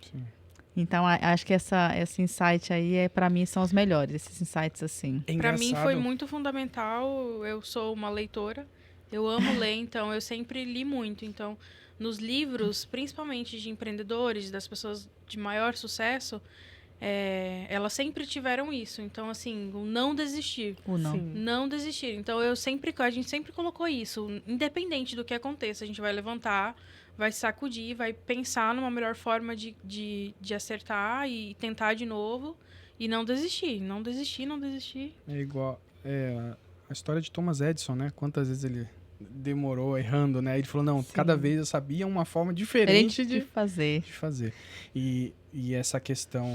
Então, acho que esse insight aí, para mim, são os melhores, esses insights assim. É Para mim engraçado. foi muito fundamental. Eu sou uma leitora, eu amo ler, então eu sempre li muito. Então, nos livros, principalmente de empreendedores, das pessoas de maior sucesso, elas sempre tiveram isso. Então, assim, o não desistir. Ou não. Sim. Não desistir. Então, a gente sempre colocou isso. Independente do que aconteça, a gente vai levantar, vai sacudir, vai pensar numa melhor forma de acertar e tentar de novo. E não desistir. Não desistir, não desistir. É igual a história de Thomas Edison, né? Quantas vezes ele demorou errando, né? Ele falou, não, Sim. cada vez eu sabia uma forma diferente de fazer. de fazer. E essa questão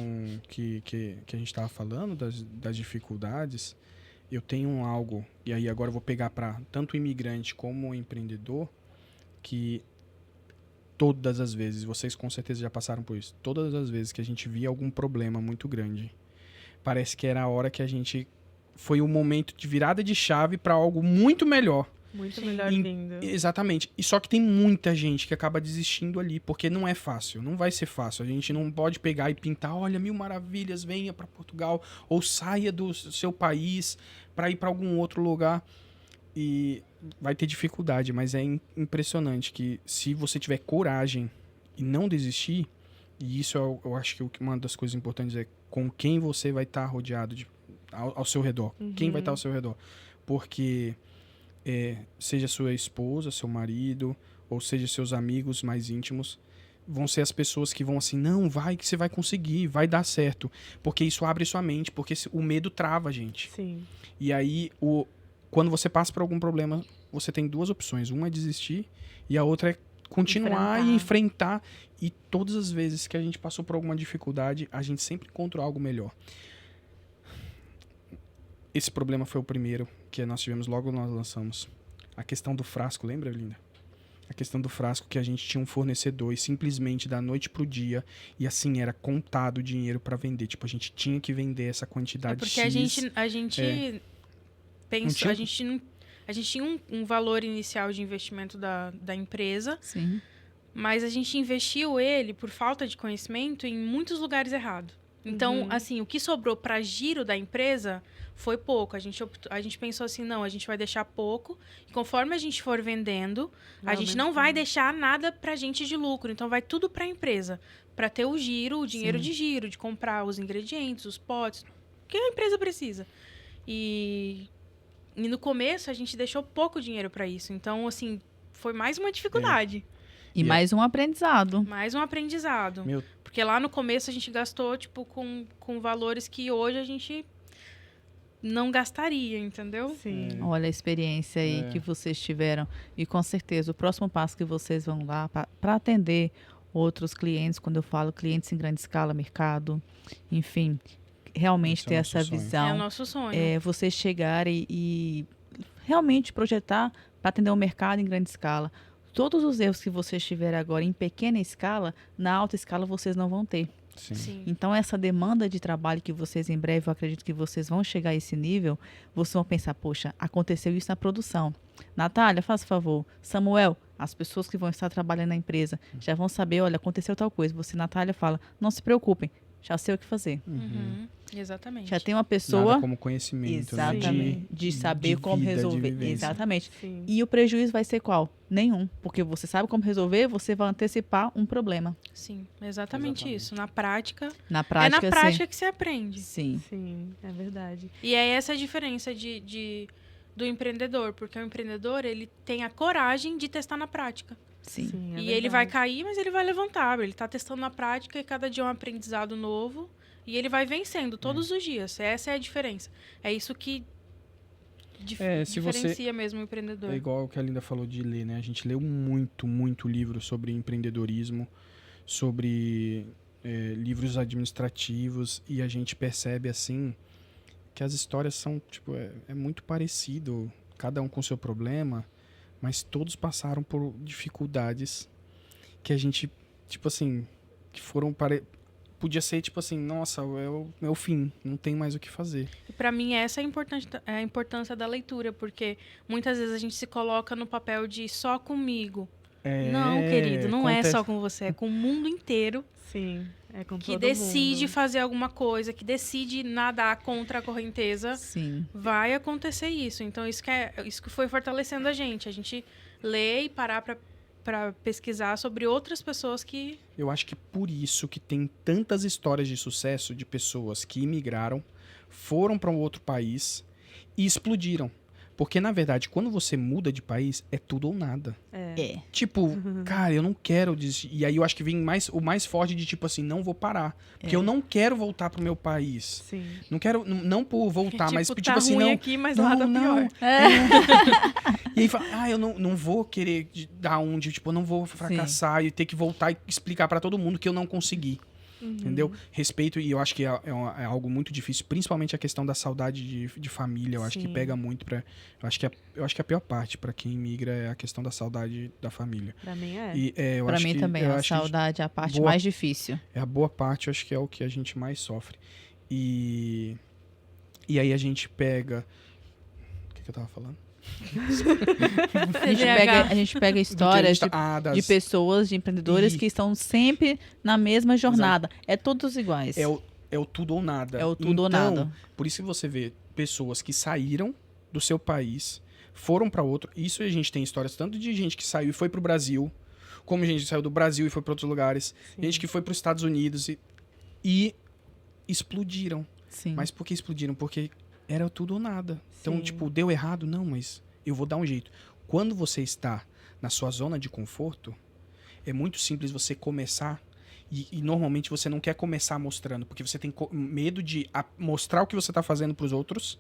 que a gente estava falando, das dificuldades, eu tenho algo, e aí agora eu vou pegar para tanto o imigrante como o empreendedor, que todas as vezes, vocês com certeza já passaram por isso, todas as vezes que a gente via algum problema muito grande, parece que era a hora que a gente... Foi o momento de virada de chave para algo muito melhor. Muito Sim. melhor E- vindo. Exatamente. E só que tem muita gente que acaba desistindo ali, porque não é fácil, não vai ser fácil. A gente não pode pegar e pintar, olha, 1000 maravilhas, venha para Portugal, ou saia do seu país para ir para algum outro lugar. E vai ter dificuldade, mas é impressionante que se você tiver coragem e não desistir, e isso eu acho que uma das coisas importantes é com quem você vai estar rodeado ao seu redor. Quem vai estar ao seu redor. Porque seja sua esposa, seu marido, ou seja seus amigos mais íntimos, vão ser as pessoas que vão assim, não, vai que você vai conseguir, vai dar certo. Porque isso abre sua mente, porque o medo trava a gente. Sim. E aí, quando você passa por algum problema, você tem duas opções. Uma é desistir e a outra é continuar e enfrentar. E todas as vezes que a gente passou por alguma dificuldade, a gente sempre encontrou algo melhor. Esse problema foi o primeiro que nós tivemos logo nós lançamos. A questão do frasco, lembra, Linda? A questão do frasco que a gente tinha um fornecedor e simplesmente da noite pro dia, e assim, era contado o dinheiro para vender. Tipo, a gente tinha que vender essa quantidade Porque X. a gente pensou, a gente tinha um valor inicial de investimento da empresa, Sim. mas a gente investiu ele, por falta de conhecimento, em muitos lugares errados. Então, assim, o que sobrou para giro da empresa foi pouco. A gente pensou assim, não, a gente vai deixar pouco. E conforme a gente for vendendo, a gente não vai deixar nada pra gente de lucro. Então, vai tudo pra empresa. Pra ter o giro, o dinheiro de giro, de comprar os ingredientes, os potes. O que a empresa precisa. E no começo, a gente deixou pouco dinheiro pra isso. Então, assim, foi mais uma dificuldade. E mais um aprendizado. Mais um aprendizado. Meu- Porque lá no começo a gente gastou, tipo, com valores que hoje a gente não gastaria, entendeu? Sim. Olha a experiência aí que vocês tiveram. E com certeza, o próximo passo que vocês vão dar para atender outros clientes, quando eu falo clientes em grande escala, mercado, enfim, realmente Esse é ter o essa nosso sonho. É o visão. nosso sonho. É vocês chegarem e realmente projetar para atender um mercado em grande escala. Todos os erros que vocês tiverem agora em pequena escala, na alta escala vocês não vão ter. Sim. Sim. Então, essa demanda de trabalho que vocês, em breve, eu acredito que vocês vão chegar a esse nível, vocês vão pensar, poxa, aconteceu isso na produção. Natália, faz favor. Samuel, as pessoas que vão estar trabalhando na empresa já vão saber, olha, aconteceu tal coisa. Você, Natália, fala, não se preocupem, já sei o que fazer. Uhum. Exatamente. Já tem uma pessoa... Nada como conhecimento, né? Exatamente. De saber de como vida, de resolver. vivência. Exatamente. Sim. E o prejuízo vai ser qual? Nenhum. Porque você sabe como resolver, você vai antecipar um problema. Sim, exatamente Exatamente. isso. Na prática, Na prática, é na prática que se aprende. sim. Sim, é verdade. E é essa a diferença do empreendedor, porque o empreendedor, ele tem a coragem de testar na prática. Sim. Sim, é E ele vai verdade. cair, mas ele vai levantar. Ele está testando na prática e cada dia é um aprendizado novo. E ele vai vencendo todos os dias. Essa é a diferença. É isso que se você- diferencia mesmo o empreendedor. É igual o que a Linda falou de ler, né? A gente leu muito livro sobre empreendedorismo, sobre livros administrativos, e a gente percebe, assim, que as histórias são, tipo, é muito parecido, cada um com seu problema, mas todos passaram por dificuldades que a gente, tipo assim, que foram... Podia ser, tipo assim, nossa, é o fim, não tem mais o que fazer. E para mim, essa é a importância da leitura, porque muitas vezes a gente se coloca no papel de só comigo. Não, querido, não é só com você, é com o mundo inteiro Sim, é com que todo decide mundo. fazer alguma coisa, que decide nadar contra a correnteza. Sim. Vai acontecer isso. Então, isso que foi fortalecendo a gente lê e parar para pesquisar sobre outras pessoas que... Eu acho que por isso que tem tantas histórias de sucesso de pessoas que imigraram, foram para um outro país e explodiram. Porque, na verdade, quando você muda de país, é tudo ou nada. É. Tipo, cara, eu não quero desistir. E aí eu acho que vem o mais forte de tipo assim, não vou parar. Porque eu não quero voltar pro meu país. Sim. Não quero, não por voltar, mas tipo tá assim, ruim não. aqui, mas lá tá pior. E aí fala, eu não vou querer dar tipo, eu não vou fracassar e ter que voltar e explicar pra todo mundo que eu não consegui. Entendeu? Respeito, e eu acho que é algo muito difícil, principalmente a questão da saudade de família. Eu acho que Sim. pega muito pra. Eu acho que a pior parte pra quem migra é a questão da saudade da família. Pra mim é. E, eu Pra acho mim que, também, eu a acho que saudade é a parte boa- mais difícil. é a boa parte, eu acho que é o que a gente mais sofre. E aí a gente pega. O que eu tava falando? A gente pega histórias de pessoas, de empreendedores que estão sempre na mesma jornada. É todos iguais. É o tudo ou nada. É o tudo ou nada. Por isso que você vê pessoas que saíram do seu país, foram para outro. Isso a gente tem histórias tanto de gente que saiu e foi pro Brasil, como gente que saiu do Brasil e foi para outros lugares. Sim. Gente que foi para os Estados Unidos e explodiram. Sim. Mas por que explodiram? Porque era tudo ou nada. Então, tipo, deu errado? Não, mas eu vou dar um jeito. Quando você está na sua zona de conforto, é muito simples você começar. E normalmente você não quer começar mostrando, porque você tem medo de mostrar o que você está fazendo para os outros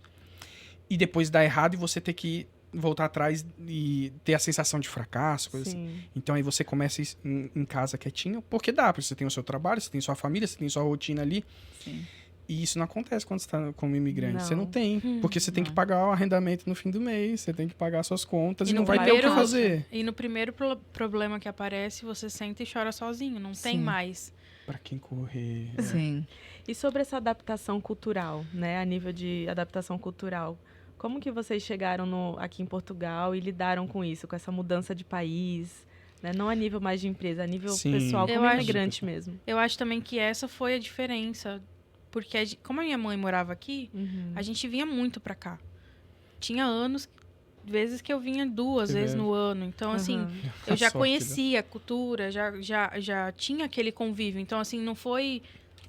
e depois dar errado e você ter que voltar atrás e ter a sensação de fracasso, coisa assim. Então aí você começa em casa quietinho, porque dá, porque você tem o seu trabalho, você tem sua família, você tem sua rotina ali. Sim. E isso não acontece quando você está como imigrante. Não. Você não tem, porque você tem que pagar o arrendamento no fim do mês, você tem que pagar suas contas e não no vai ter o que fazer. E no primeiro problema que aparece, você senta e chora sozinho, não tem mais. Pra quem correr. Sim. E sobre essa adaptação cultural, né? A nível de adaptação cultural, como que vocês chegaram aqui em Portugal e lidaram com isso, com essa mudança de país, né? Não a nível mais de empresa, a nível pessoal, como imigrante mesmo. Eu acho também que essa foi a diferença. Porque, como a minha mãe morava aqui, a gente vinha muito pra cá. Tinha vezes que eu vinha 2 vezes no ano. Então, assim, eu já conhecia a cultura, já tinha aquele convívio. Então, assim, não foi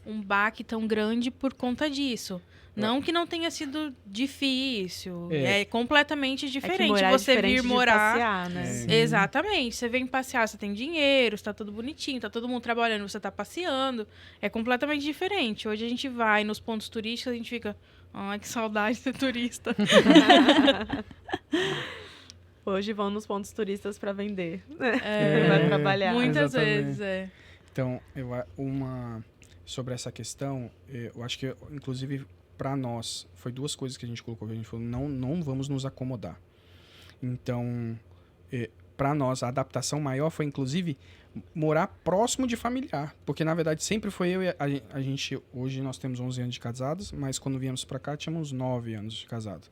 um baque tão grande por conta disso. Não que não tenha sido difícil. É completamente diferente. Você vir morar. Passear, né? Exatamente. Você vem passear, você tem dinheiro, está tudo bonitinho, está todo mundo trabalhando, você está passeando. É completamente diferente. Hoje a gente vai nos pontos turísticos, a gente fica. Ai, que saudade de ser turista. Hoje vão nos pontos turistas para vender. Vai trabalhar. Muitas vezes, Então, sobre essa questão, eu acho que, inclusive, para nós, foi 2 coisas que a gente colocou. A gente falou, não vamos nos acomodar. Então, para nós, a adaptação maior foi, inclusive, morar próximo de familiar. Porque, na verdade, sempre foi eu e a gente... Hoje nós temos 11 anos de casados, mas quando viemos para cá, tínhamos 9 anos de casado.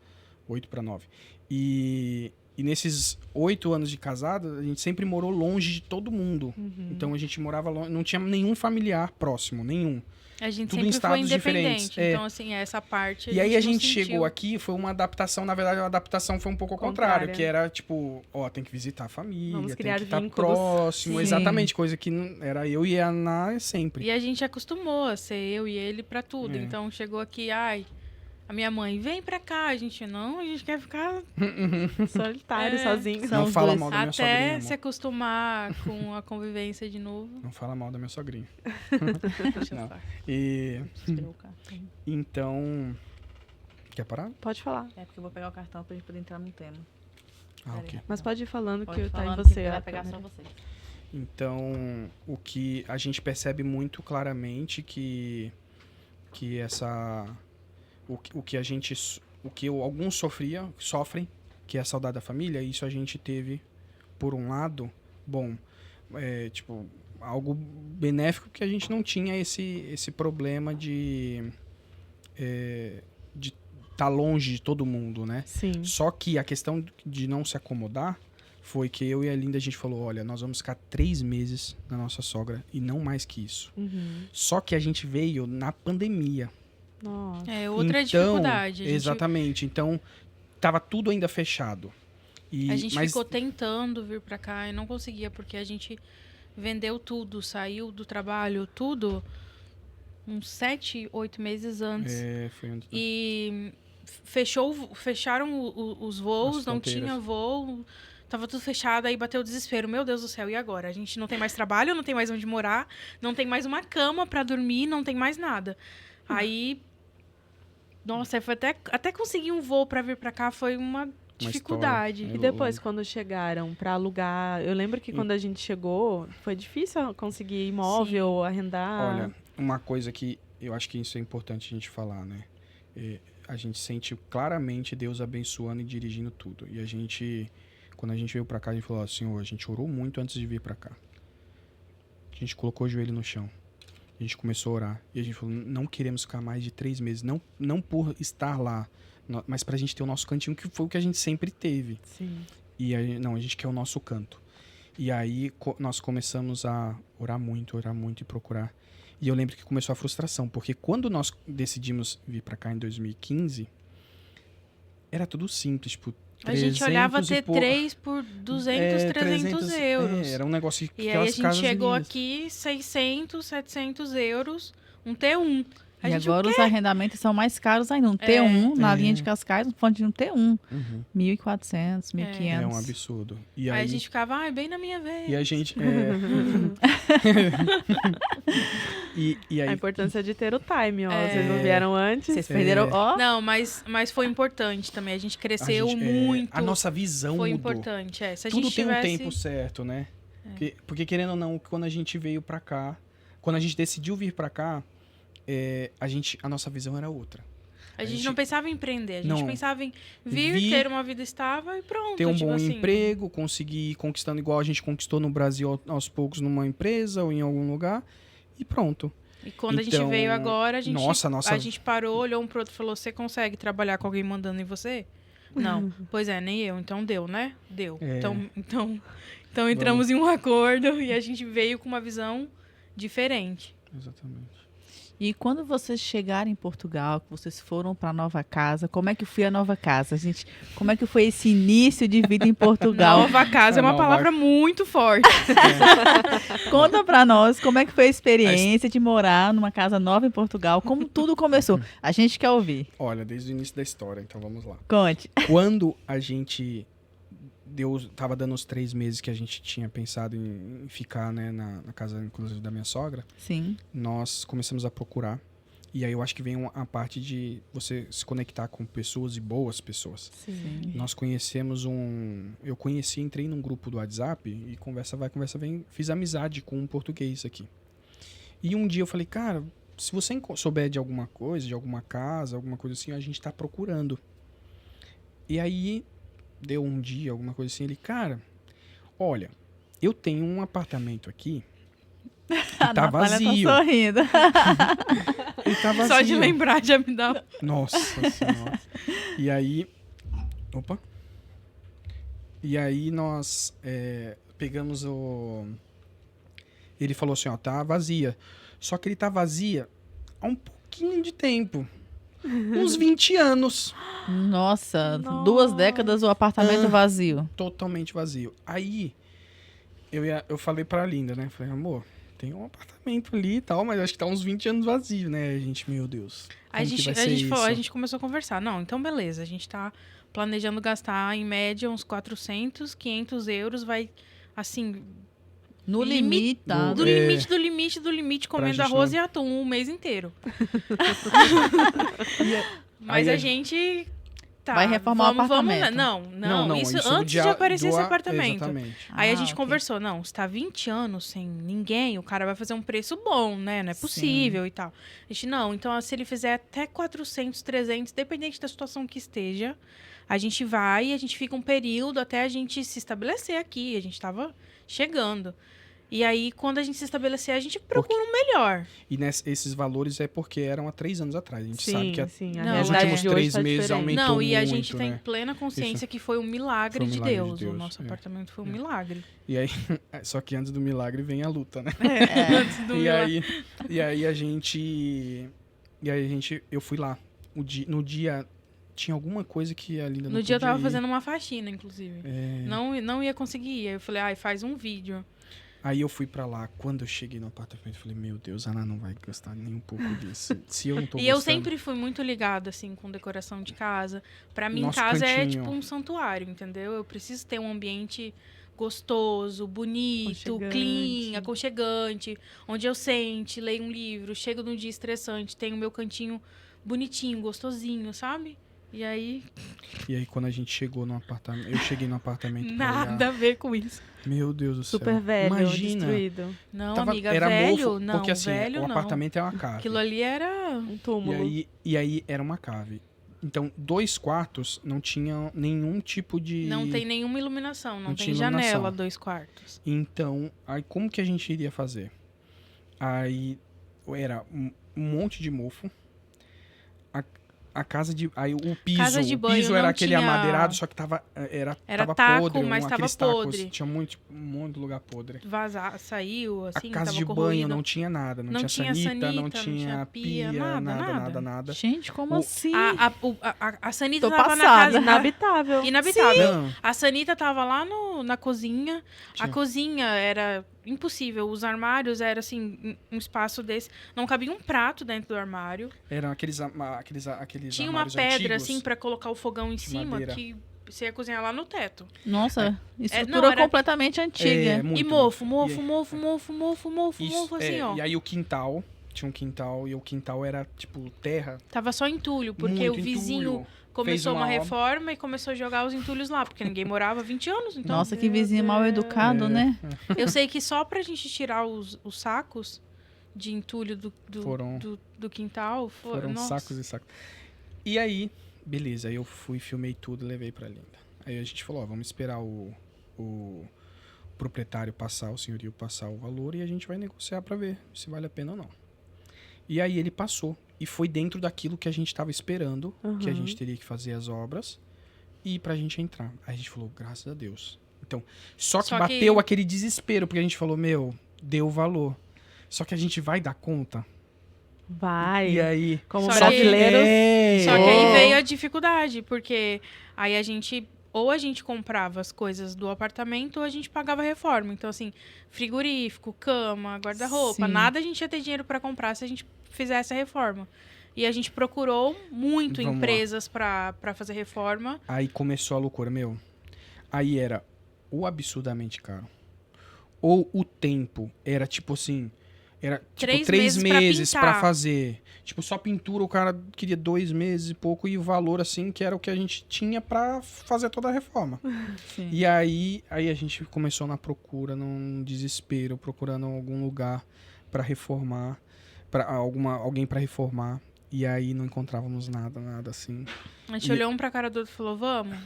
8 para 9. E nesses 8 anos de casado, a gente sempre morou longe de todo mundo. Então, a gente morava longe, não tinha nenhum familiar próximo, nenhum. A gente Tudo sempre foi independente. Diferentes. Então, assim, essa parte. E aí a gente chegou aqui, foi uma adaptação, na verdade, a adaptação foi um pouco ao contrário, que era tipo, tem que visitar a família, vamos criar tem que estar vínculos. próximo, Sim. exatamente, coisa que era eu e a Ana sempre. E a gente acostumou a ser eu e ele pra tudo. Então chegou aqui, a minha mãe, vem pra cá. A gente quer ficar solitário, sozinho. Não fala mal da minha sogrinha. Até se acostumar com a convivência de novo. Não fala mal da minha sogrinha. Deixa eu falar. Então, quer parar? Pode falar. É porque eu vou pegar o cartão pra gente poder entrar no tema. Ok. Mas pode ir falando Pode que tá em falando você. que vai pegar só você. Então, o que a gente percebe muito claramente que alguns sofrem, que é a saudade da família, isso a gente teve, por um lado, algo benéfico, porque a gente não tinha esse problema de estar longe de todo mundo, né? Sim. Só que a questão de não se acomodar foi que eu e a Linda, a gente falou, olha, nós vamos ficar 3 meses na nossa sogra e não mais que isso. Só que a gente veio na pandemia. Nossa. É outra dificuldade. Exatamente. Então, tava tudo ainda fechado. A gente ficou tentando vir pra cá e não conseguia, porque a gente vendeu tudo, saiu do trabalho, tudo, uns 7, 8 meses antes. Foi antes. E fecharam os voos, não tinha voo, tava tudo fechado, aí bateu o desespero. Meu Deus do céu, e agora? A gente não tem mais trabalho, não tem mais onde morar, não tem mais uma cama pra dormir, não tem mais nada. Aí, nossa, foi até conseguir um voo pra vir pra cá foi uma dificuldade. E depois, quando chegaram pra alugar, eu lembro que quando a gente chegou, foi difícil conseguir imóvel, arrendar. Olha, uma coisa que eu acho que isso é importante a gente falar, né? A gente sente claramente Deus abençoando e dirigindo tudo. E a gente, quando a gente veio pra cá, a gente falou, Senhor, a gente orou muito antes de vir pra cá. A gente colocou o joelho no chão. A gente começou a orar. E a gente falou, não queremos ficar mais de 3 meses. Não por estar lá, mas pra gente ter o nosso cantinho, que foi o que a gente sempre teve. Sim. E aí, não, a gente quer o nosso canto. E aí nós começamos a orar muito e procurar. E eu lembro que começou a frustração, porque quando nós decidimos vir pra cá em 2015, era tudo simples, tipo, A gente olhava 300 e T3 por 200, 300 euros. era um negócio que E aí a gente chegou aqui 600, 700 euros, um T1. E agora os arrendamentos são mais caros ainda. Um T1 na linha de Cascais, um ponto de um T1. 1.400, 1.500. É um absurdo. E aí a gente ficava, bem na minha vez. E a gente... e aí... A importância de ter o time, ó. Vocês não vieram antes. Vocês perderam, ó. Não, mas foi importante também. A gente cresceu muito. A nossa visão foi mudou. Importante, Se a Tudo gente tem tivesse... um tempo certo, né? Porque querendo ou não, quando a gente veio pra cá, quando a gente decidiu vir pra cá, a nossa visão era outra. A gente não pensava em empreender, a gente pensava em vir, ter uma vida estável e pronto. Ter um tipo bom assim. emprego, conseguir ir conquistando igual a gente conquistou no Brasil aos poucos numa empresa ou em algum lugar e pronto. E quando a gente veio agora, a gente parou, olhou um pro outro e falou, você consegue trabalhar com alguém mandando em você? Não. Pois nem eu. Então deu, né? Deu. Então entramos em um acordo e a gente veio com uma visão diferente. Exatamente. E quando vocês chegaram em Portugal, que vocês foram para a nova casa, como é que foi a nova casa, gente? Como é que foi esse início de vida em Portugal? Nova casa é uma palavra muito forte. Conta para nós como é que foi a experiência de morar numa casa nova em Portugal, como tudo começou. A gente quer ouvir. Olha, desde o início da história, então vamos lá. Conte. Quando a gente tava dando os 3 meses que a gente tinha pensado em ficar, né, na casa, inclusive, da minha sogra. Sim. Nós começamos a procurar. E aí eu acho que vem a parte de você se conectar com pessoas e boas pessoas. Sim. Nós conhecemos Eu entrei num grupo do WhatsApp e conversa vai, conversa vem. Fiz amizade com um português aqui. E um dia eu falei, cara, se você souber de alguma coisa, de alguma casa, alguma coisa assim, a gente tá procurando. E aí... deu um dia, alguma coisa assim, ele, cara, olha, eu tenho um apartamento aqui que tá vazio. Tá sorrindo. Ele tá vazio. Só de lembrar já me dá... Nossa Senhora. E aí... Opa. E aí nós pegamos Ele falou assim, ó, tá vazia. Só que ele tá vazia há um pouquinho de tempo. Uns 20 anos. Nossa, 2 décadas o apartamento vazio. Totalmente vazio. Aí, eu falei pra Linda, né? Falei, amor, tem um apartamento ali e tal, mas acho que tá uns 20 anos vazio, né? A gente, meu Deus. A gente começou a conversar. Não, então beleza, a gente tá planejando gastar, em média, uns 400, 500 euros, vai, assim... No limite, tá? Do limite, comendo arroz e atum o mês inteiro. Mas a gente... Tá, vai reformar o apartamento. Não, isso antes de aparecer esse apartamento. Exatamente. Aí a gente conversou, não, se tá 20 anos sem ninguém, o cara vai fazer um preço bom, né? Não é possível e tal. A gente, não, então se ele fizer até 400, 300, dependente da situação que esteja, a gente vai e a gente fica um período até a gente se estabelecer aqui. A gente tava chegando. E aí, quando a gente se estabelecer, a gente procura um melhor. E esses valores é porque eram há 3 anos atrás. A gente sabe que nos últimos 3 meses aumentou muito. Não, e a gente tem plena consciência que foi um milagre, de Deus. O nosso apartamento foi um milagre. E aí, só que antes do milagre vem a luta, né? Antes do milagre. E aí a gente... Eu fui lá. No dia... Tinha alguma coisa que a Linda não No dia eu tava ir. fazendo uma faxina, inclusive. Não ia conseguir. Aí eu falei, faz um vídeo. Aí eu fui pra lá. Quando eu cheguei no apartamento, eu falei, meu Deus, a Ana não vai gostar nem um pouco disso. Se eu não tô gostando. Eu sempre fui muito ligada, assim, com decoração de casa. Pra mim, casa cantinho. É tipo um santuário, entendeu? Eu preciso ter um ambiente gostoso, bonito, clean, aconchegante. Onde eu sente, leio um livro, chego num dia estressante, tenho o meu cantinho bonitinho, gostosinho, sabe? E aí, quando a gente chegou no apartamento... Eu cheguei no apartamento nada a ver com isso. Meu Deus do céu. Super velho, imagina, destruído. Não, amiga, era velho, mofo, não, porque, assim, velho, o apartamento é uma cave. Aquilo ali era um túmulo. E aí era uma cave. Então, 2 quartos não tinham nenhum tipo de... Não tem nenhuma iluminação, não tem janela, 2 quartos. Então, aí como que a gente iria fazer? Aí era um monte de mofo. A casa de... Aí o piso, Casa de banho piso era não aquele tinha- amadeirado, só que tava taco, podre. mas tava aqueles tacos, podre. tinha um monte de lugar podre. Saiu, assim, A casa tava de corroído. banho não tinha nada. Não tinha sanita, não tinha pia, nada. Gente, como O- assim? A Sanita Tô tava na passada. casa... Inabitável. Inabitável. Não, A Sanita tava lá na cozinha. A Tinha. cozinha era impossível. Os armários era assim, um espaço desse. Não cabia um prato dentro do armário. eram aqueles Tinha uma armários pedra, antigos. assim, pra colocar o fogão em de cima, madeira. que você ia cozinhar lá no teto. Nossa, não, estrutura era- completamente antiga. Muito, E mofo, Isso, assim, ó. E aí o quintal, tinha um quintal, e o quintal era, tipo, terra. Tava só entulho, porque muito o vizinho entulho. começou uma uma obra. reforma e começou a jogar os entulhos lá, porque ninguém morava há 20 anos, então... Nossa, que vizinho mal educado, É. né? Eu sei que só pra gente tirar os sacos de entulho Foram- do quintal, Foram nossa. sacos e sacos. E aí, beleza, aí eu fui, filmei tudo e levei pra Linda. Aí a gente falou, ó, vamos esperar o proprietário passar, o senhorio passar o valor e a gente vai negociar pra ver se vale a pena ou não. E aí ele passou. E foi dentro daquilo que a gente tava esperando, que a Uhum. gente teria que fazer as obras e pra gente entrar. Aí a gente falou, graças a Deus. Então, só que Só que- bateu aquele desespero, porque a gente falou, meu, deu valor. Só que a gente vai dar conta. Vai. E aí... Como Só que- brasileiros. Só que aí Oh. veio a dificuldade, porque aí a gente comprava as coisas do apartamento ou a gente pagava reforma. Então, assim, frigorífico, cama, guarda-roupa, Sim. nada a gente ia ter dinheiro para comprar se a gente fizesse a reforma. E a gente procurou muito Vamos lá. empresas para fazer reforma. Aí começou a loucura, meu. Aí era ou absurdamente caro, ou o tempo era tipo assim, era tipo 3 meses pra meses pra pintar. fazer. Tipo, só pintura o cara queria 2 meses e pouco, e o valor assim, que era o que a gente tinha pra fazer toda a reforma. Sim. E aí a gente começou na procura, num desespero, procurando algum lugar pra reformar, alguém pra reformar. E aí não encontrávamos nada assim. A gente E- olhou um pra cara do outro e falou, vamos.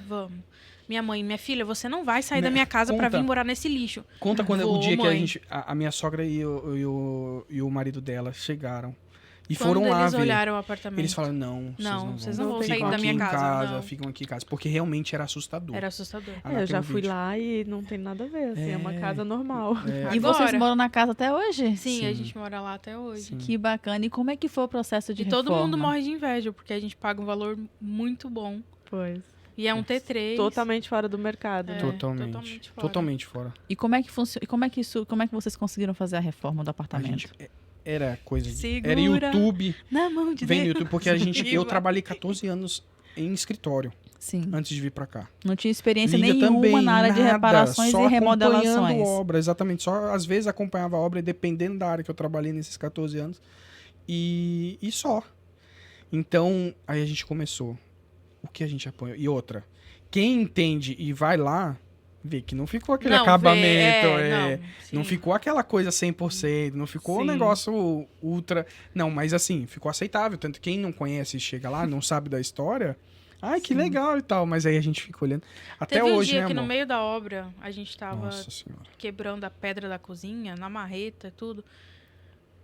Minha mãe, minha filha, você não vai sair da Né, minha casa pra conta. vir morar nesse lixo. Conta quando Vou, o dia que mãe. a minha sogra e o marido dela chegaram. E Quando foram lá eles ver. olharam o apartamento, Eles falaram, não, vocês não vão sair Ficam da aqui minha em casa, não. Ficam aqui em casa. Porque realmente era assustador. era assustador. Ah, Eu já tem um fui vídeo. lá e não tem nada a ver, assim, é uma É. casa normal. É, E vocês Agora- moram na casa até hoje? Sim, a Sim. gente mora lá até hoje. sim. Que bacana. E como é que foi o processo de E todo reforma? mundo morre de inveja, porque a gente paga um valor muito bom. Pois. E é um T3. Totalmente fora do mercado. É. né? Totalmente. Totalmente fora. E como é que funciona? Como é que vocês conseguiram fazer a reforma do A apartamento? gente, era coisa de... Segura Era YouTube. na mão de Vem no Deus. YouTube. Porque eu Viva. trabalhei 14 anos em escritório Sim. antes de vir pra cá. Não tinha experiência Linda nenhuma também, na área de nada, reparações só e remodelações. acompanhando obra, exatamente. Só às vezes acompanhava a obra, e dependendo da área que eu trabalhei nesses 14 anos. E só. Então, aí a gente começou. O que a gente apoia? E outra, quem entende e vai lá, vê que não ficou aquele Não, acabamento, não não ficou aquela coisa 100%, não ficou um Sim. negócio ultra... Não, mas assim, ficou aceitável. Tanto quem não conhece e chega lá, não sabe da história... Ai, que Sim. legal e tal. Mas aí a gente fica olhando. Até Teve um hoje, dia né, que amor? no meio da obra a gente tava Nossa senhora. quebrando a pedra da cozinha, na marreta e tudo.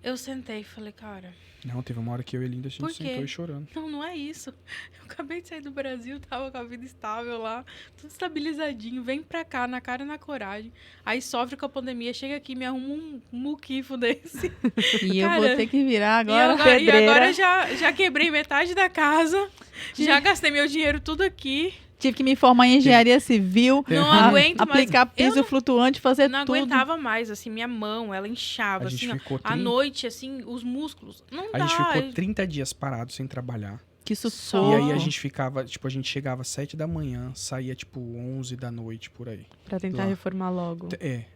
Eu sentei e falei, cara, Não, teve uma hora que eu e Linda, a Por gente quê? sentou e chorando. não é isso. Eu acabei de sair do Brasil, tava com a vida estável lá, tudo estabilizadinho, vem pra cá, na cara e na coragem. Aí sofre com a pandemia, chega aqui e me arruma um muquifo desse. E eu Cara, vou ter que virar E agora. agora, pedreira. já quebrei metade da casa, já gastei meu dinheiro tudo aqui. Tive que me formar em engenharia civil. Não Ah, aguento mais. Aplicar piso Eu flutuante, fazer não tudo. aguentava mais, assim, minha mão, ela inchava, A gente assim, ó. ficou À 30 noite, assim, os músculos. Não A dá. gente ficou 30 dias parado sem trabalhar. Que Só. sufoco. E aí a gente ficava, tipo, a gente chegava às 7 da manhã, saía tipo 11 da noite por aí. Pra tentar Lá. reformar logo.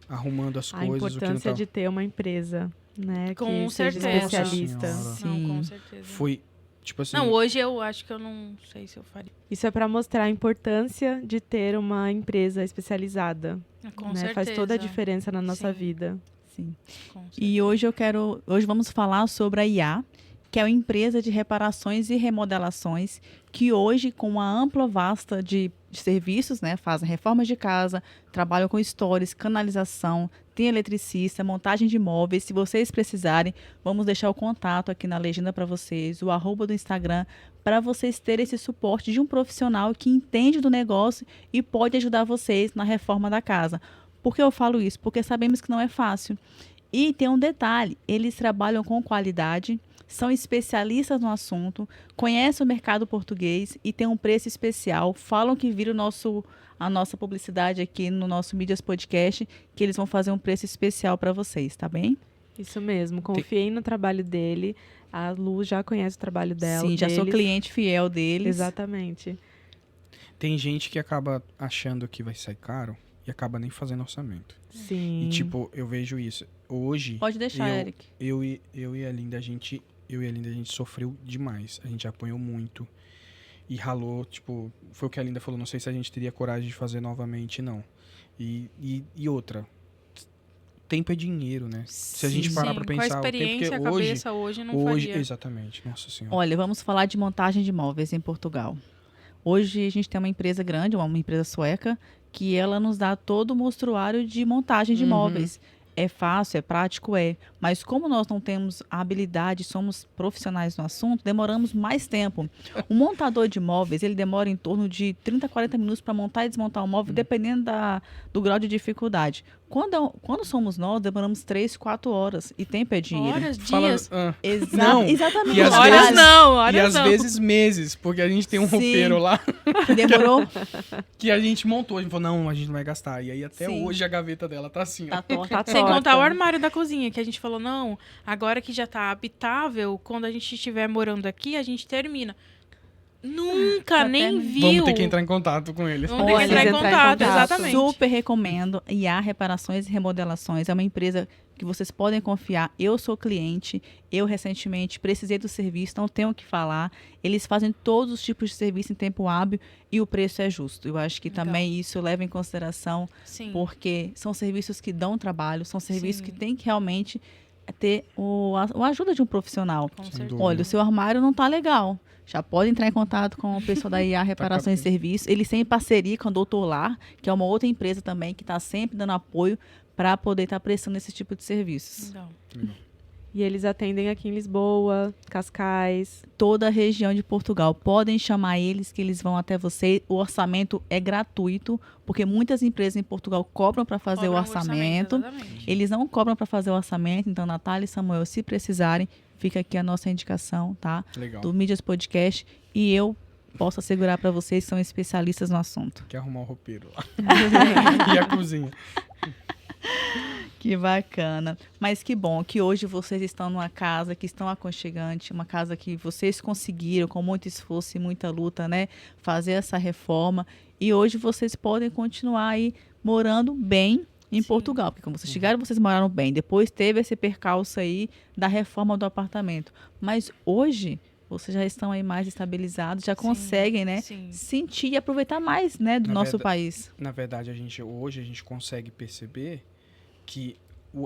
Arrumando as A coisas, o que não importância tava. de ter uma empresa, né? Com que seja certeza. especialista. Nossa Senhora. Não, com Sim. certeza. Foi, tipo assim, Não, hoje eu acho que eu não sei se eu faria. Isso é para mostrar a importância de ter uma empresa especializada. Com né? certeza. Faz toda a diferença na nossa Sim. vida. Sim. Com E certeza. hoje vamos falar sobre a IA, que é uma empresa de reparações e remodelações, que hoje, com uma ampla vasta de serviços, né, fazem reformas de casa, trabalham com stores, canalização, tem eletricista, montagem de móveis. Se vocês precisarem, vamos deixar o contato aqui na legenda para vocês, o @ do Instagram, para vocês terem esse suporte de um profissional que entende do negócio e pode ajudar vocês na reforma da casa. Por que eu falo isso? Porque sabemos que não é fácil. E tem um detalhe, eles trabalham com qualidade, são especialistas no assunto, conhecem o mercado português e tem um preço especial. Falam que viram a nossa publicidade aqui no nosso Mídias Podcast, que eles vão fazer um preço especial para vocês, tá bem? Isso mesmo, confiei no trabalho dele. A Lu já conhece o trabalho dela. Sim, já sou cliente fiel deles. Exatamente. Tem gente que acaba achando que vai sair caro e acaba nem fazendo orçamento. Sim. E, tipo, eu vejo isso. Hoje, Pode deixar, Eric. eu e a Linda, a gente sofreu demais. A gente apanhou muito. E ralou, tipo, foi o que a Linda falou. Não sei se a gente teria coragem de fazer novamente, não. E outra, tempo é dinheiro, né? Se a gente parar pra pensar, com a experiência, o tempo que a cabeça hoje não faria. Exatamente, nossa senhora. Olha, vamos falar de montagem de móveis em Portugal. Hoje a gente tem uma empresa grande, uma empresa sueca, que ela nos dá todo o mostruário de montagem de móveis. É fácil, é prático, mas como nós não temos a habilidade, somos profissionais no assunto, demoramos mais tempo. O montador de móveis, ele demora em torno de 30 a 40 minutos para montar e desmontar o móvel, dependendo do grau de dificuldade. Quando somos nós, demoramos 3, 4 horas. E tempo é dinheiro. Horas, dias. Não, exatamente. e às Horas vezes- não, E horas às não. vezes meses, porque a gente tem um Sim. roupeiro lá Demorou? que a gente montou. A gente falou, não, a gente não vai gastar. E aí até Sim. hoje a gaveta dela tá assim, ó. Tá torta. Tá Sem torta. contar o armário da cozinha, que a gente falou, não, agora que já tá habitável, quando a gente estiver morando aqui, a gente termina. Nunca, Tá nem terminando. viu. Vamos ter que entrar em contato com eles. Vamos ter que Olha, entrar em entrar em contato, contato. exatamente. Super recomendo. E há reparações e remodelações. É uma empresa que vocês podem confiar. Eu sou cliente. Eu, recentemente, precisei do serviço. Não tenho o que falar. Eles fazem todos os tipos de serviço em tempo hábil e o preço é justo. Eu acho que Legal. também isso leva em consideração, Sim. porque são serviços que dão trabalho, são serviços Sim. que tem que realmente ter a ajuda de um profissional. Com Sem certeza. dúvida. Olha, o seu armário não tá legal. Já pode entrar em contato com o pessoal da IA Reparações e Serviços. Eles têm parceria com o Doutor Lar, que é uma outra empresa também que está sempre dando apoio para poder estar prestando esse tipo de serviços. Legal. E eles atendem aqui em Lisboa, Cascais. Toda a região de Portugal. Podem chamar eles, que eles vão até você. O orçamento é gratuito, porque muitas empresas em Portugal cobram para fazer o Cobra um orçamento. exatamente. Eles não cobram para fazer o orçamento. Então, Natália e Samuel, se precisarem, fica aqui a nossa indicação, tá? Legal. Do Mídias Podcast. E eu posso assegurar para vocês que são especialistas no assunto. Quer arrumar o roupeiro lá. E a cozinha. Que bacana. Mas que bom que hoje vocês estão numa casa que estão aconchegante, uma casa que vocês conseguiram com muito esforço e muita luta, né, fazer essa reforma. E hoje vocês podem continuar aí morando bem em Sim. Portugal. Porque quando vocês chegaram, vocês moraram bem. Depois teve esse percalço aí da reforma do apartamento. Mas hoje vocês já estão aí mais estabilizados, já Sim, conseguem, né, sim. sentir e aproveitar mais, né, do Na nosso verdade- país. Na verdade, hoje a gente consegue perceber que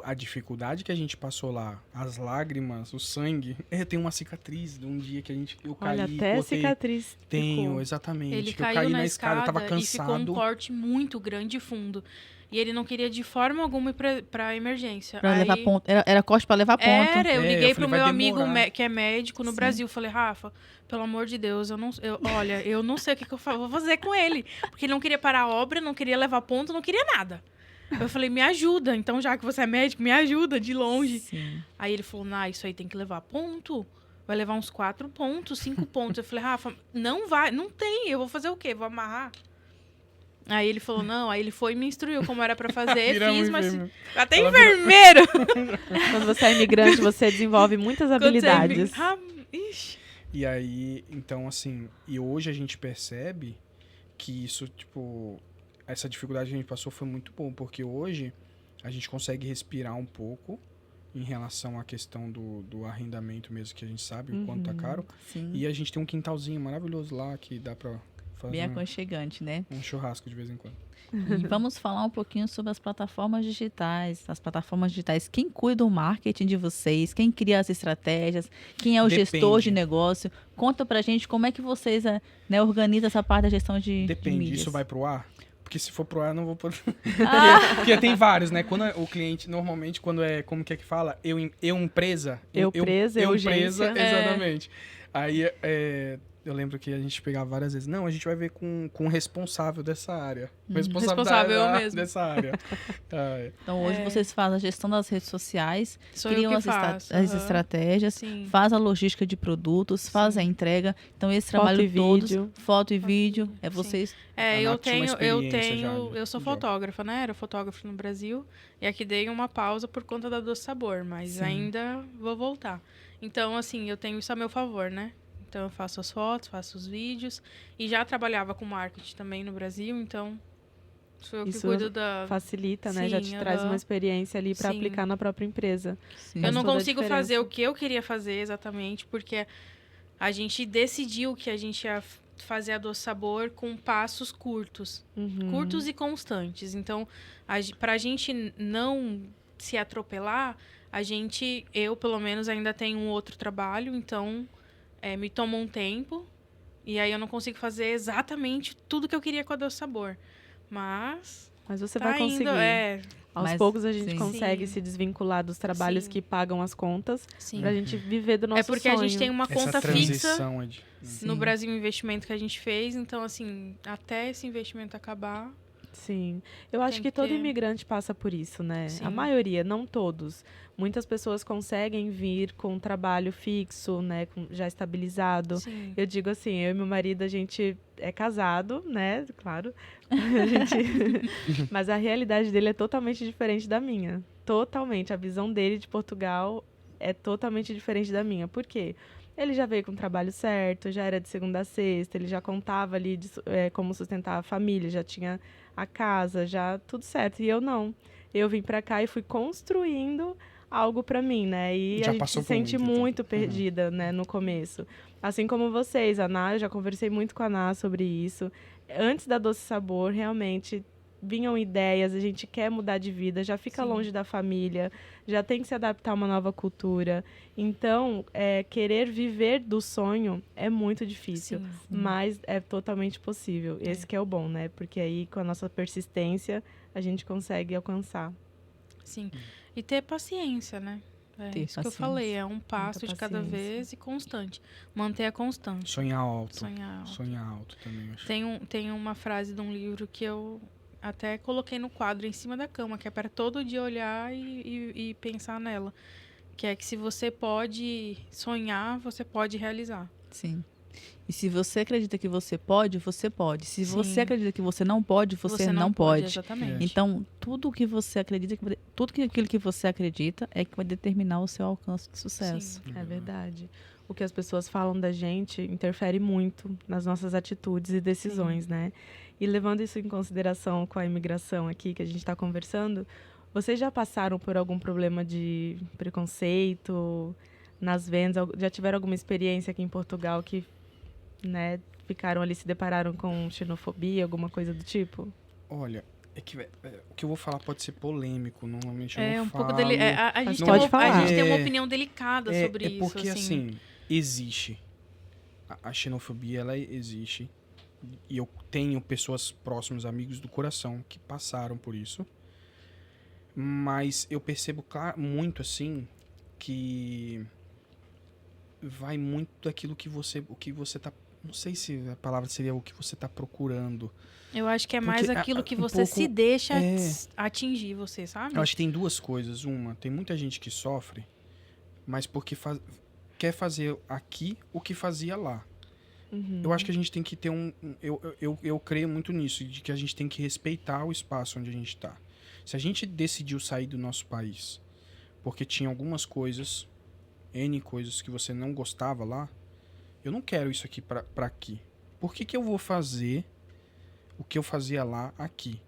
a dificuldade que a gente passou lá, as lágrimas, o sangue, tem uma cicatriz de um dia que eu caí, Olha, até cortei. cicatriz. Tenho, ficou. exatamente. Ele que eu caiu caí na na escada, eu tava e ficou um cansado. corte muito grande e fundo. E ele não queria de forma alguma ir pra emergência. Pra Aí- levar ponto. Era corte para levar ponto. Era, eu É, liguei eu pro falei, meu vai amigo demorar. que é médico no Sim. Brasil. Falei, Rafa, pelo amor de Deus, olha, eu não sei o que eu vou fazer com ele. Porque ele não queria parar a obra, não queria levar ponto, não queria nada. Eu falei, me ajuda. Então, já que você é médico, me ajuda de longe. Sim. Aí ele falou, isso aí tem que levar ponto. Vai levar uns 4 pontos, 5 pontos. Eu falei, Rafa, não vai, não tem. Eu vou fazer o quê? Vou amarrar? Aí ele falou, não. Aí ele foi e me instruiu como era pra fazer. Viramos Fiz, mas enfermeiro. até Ela enfermeiro. Quando você é imigrante, você desenvolve muitas Quando você habilidades. Ixi. E aí, então, assim, e hoje a gente percebe que isso, tipo, essa dificuldade que a gente passou foi muito bom, porque hoje a gente consegue respirar um pouco em relação à questão do arrendamento mesmo, que a gente sabe o quanto tá caro. Sim. E a gente tem um quintalzinho maravilhoso lá que dá pra Faz Bem aconchegante, né? um churrasco de vez em quando. E vamos falar um pouquinho sobre as plataformas digitais. As plataformas digitais, quem cuida do marketing de vocês, quem cria as estratégias, quem é o gestor de negócio. Conta pra gente como é que vocês organizam essa parte da gestão de Depende, mídias. isso vai pro ar? Porque se for pro ar, eu não vou poder. Ah, Porque tem vários, né? Quando o cliente, normalmente, quando é, como que empresa? Eu urgência. Exatamente. Aí, eu lembro que a gente pegava várias vezes. Não, a gente vai ver com o responsável dessa área. O Responsável mesmo. dessa área. então, hoje vocês fazem a gestão das redes sociais, Sou criam eu que as faço. estratégias, Sim. faz a logística de produtos, faz a entrega. Então, esse trabalho e todo, vídeo. foto e vídeo, é vocês... A Eu Nath tinha uma experiência já eu sou de fotógrafa, né? Era fotógrafa no Brasil. E aqui dei uma pausa por conta da Doce Sabor, mas Sim. ainda vou voltar. Então, assim, eu tenho isso a meu favor, né? Então, eu faço as fotos, faço os vídeos. E já trabalhava com marketing também no Brasil, então sou eu que Isso cuido da... facilita, né? Já Sim, te traz aham. uma experiência ali para Sim. aplicar na própria empresa. Sim. Eu Faz não toda a consigo diferença. fazer o que eu queria fazer exatamente, porque a gente decidiu que a gente ia fazer a Doce Sabor com passos curtos. Uhum. Curtos e constantes. Então, pra gente não se atropelar, eu pelo menos ainda tenho um outro trabalho, então me toma um tempo. E aí eu não consigo fazer exatamente tudo que eu queria com a Doce Sabor. Mas você tá vai conseguir. indo, Aos Mas, poucos a gente sim. consegue Sim. se desvincular dos trabalhos Sim. que pagam as contas sim. pra gente viver do nosso É porque sonho. a gente tem uma Essa conta fixa transição é de... Sim. no Brasil, um investimento que a gente fez. Então, assim, até esse investimento acabar... Sim. Eu acho Tem que que todo ter. imigrante passa por isso, né? Sim. A maioria, não todos. Muitas pessoas conseguem vir com um trabalho fixo, né? Já estabilizado. Sim. Eu digo assim, eu e meu marido, a gente é casado, né? Claro. A gente... Mas a realidade dele é totalmente diferente da minha. Totalmente. A visão dele de Portugal é totalmente diferente da minha. Por quê? Ele já veio com o trabalho certo, já era de segunda a sexta, ele já contava ali como sustentar a família, já tinha a casa, já tudo certo. E eu não. Eu vim pra cá e fui construindo algo pra mim, né? E Já a gente passou se por sente muito, então. muito perdida, né, no começo. Assim como vocês, a Ná, eu já conversei muito com a Ná sobre isso. Antes da Doce Sabor, realmente vinham ideias, a gente quer mudar de vida, já fica Sim. longe da família, já tem que se adaptar a uma nova cultura. Então, querer viver do sonho é muito difícil, Sim. mas é totalmente possível. Esse que é o bom, né? Porque aí, com a nossa persistência, a gente consegue alcançar. Sim. E ter paciência, né? É Ter isso que eu paciência. falei, é um passo Muita de cada paciência. vez e constante. Manter a constante. Sonhar alto. Sonhar alto. Sonhar alto também, eu acho. Tem uma frase de um livro que eu até coloquei no quadro em cima da cama, que é para todo dia olhar e pensar nela. Que é que se você pode sonhar, você pode realizar. Sim. E se você acredita que você pode, você pode. Se Sim. você acredita que você não pode, você não pode. Exatamente. Então, tudo que você acredita, aquilo que você acredita é que vai determinar o seu alcance de sucesso. Sim. É verdade. O que as pessoas falam da gente interfere muito nas nossas atitudes e decisões, né? E levando isso em consideração com a imigração aqui que a gente está conversando, vocês já passaram por algum problema de preconceito nas vendas? Já tiveram alguma experiência aqui em Portugal que, né, ficaram ali, se depararam com xenofobia, alguma coisa do tipo? Olha, é que o que eu vou falar pode ser polêmico, normalmente eu É não um falo. pouco dele. A gente, Não tem pode uma, falar. a gente tem uma É, opinião delicada sobre isso. porque assim, existe. A xenofobia, ela existe. E eu tenho pessoas próximas, amigos do coração, que passaram por isso. Mas eu percebo muito assim que vai muito daquilo que você tá. Não sei se a palavra seria o que você tá procurando. Eu acho que é Porque mais aquilo que um você pouco- se deixa é. atingir você, sabe? Eu acho que tem duas coisas. Uma, tem muita gente que sofre, mas porque quer fazer aqui o que fazia lá. Uhum. Eu acho que a gente tem que ter eu creio muito nisso, de que a gente tem que respeitar o espaço onde a gente está. Se a gente decidiu sair do nosso país porque tinha algumas coisas, N coisas que você não gostava lá, eu não quero isso aqui pra aqui. Por que eu vou fazer o que eu fazia lá aqui?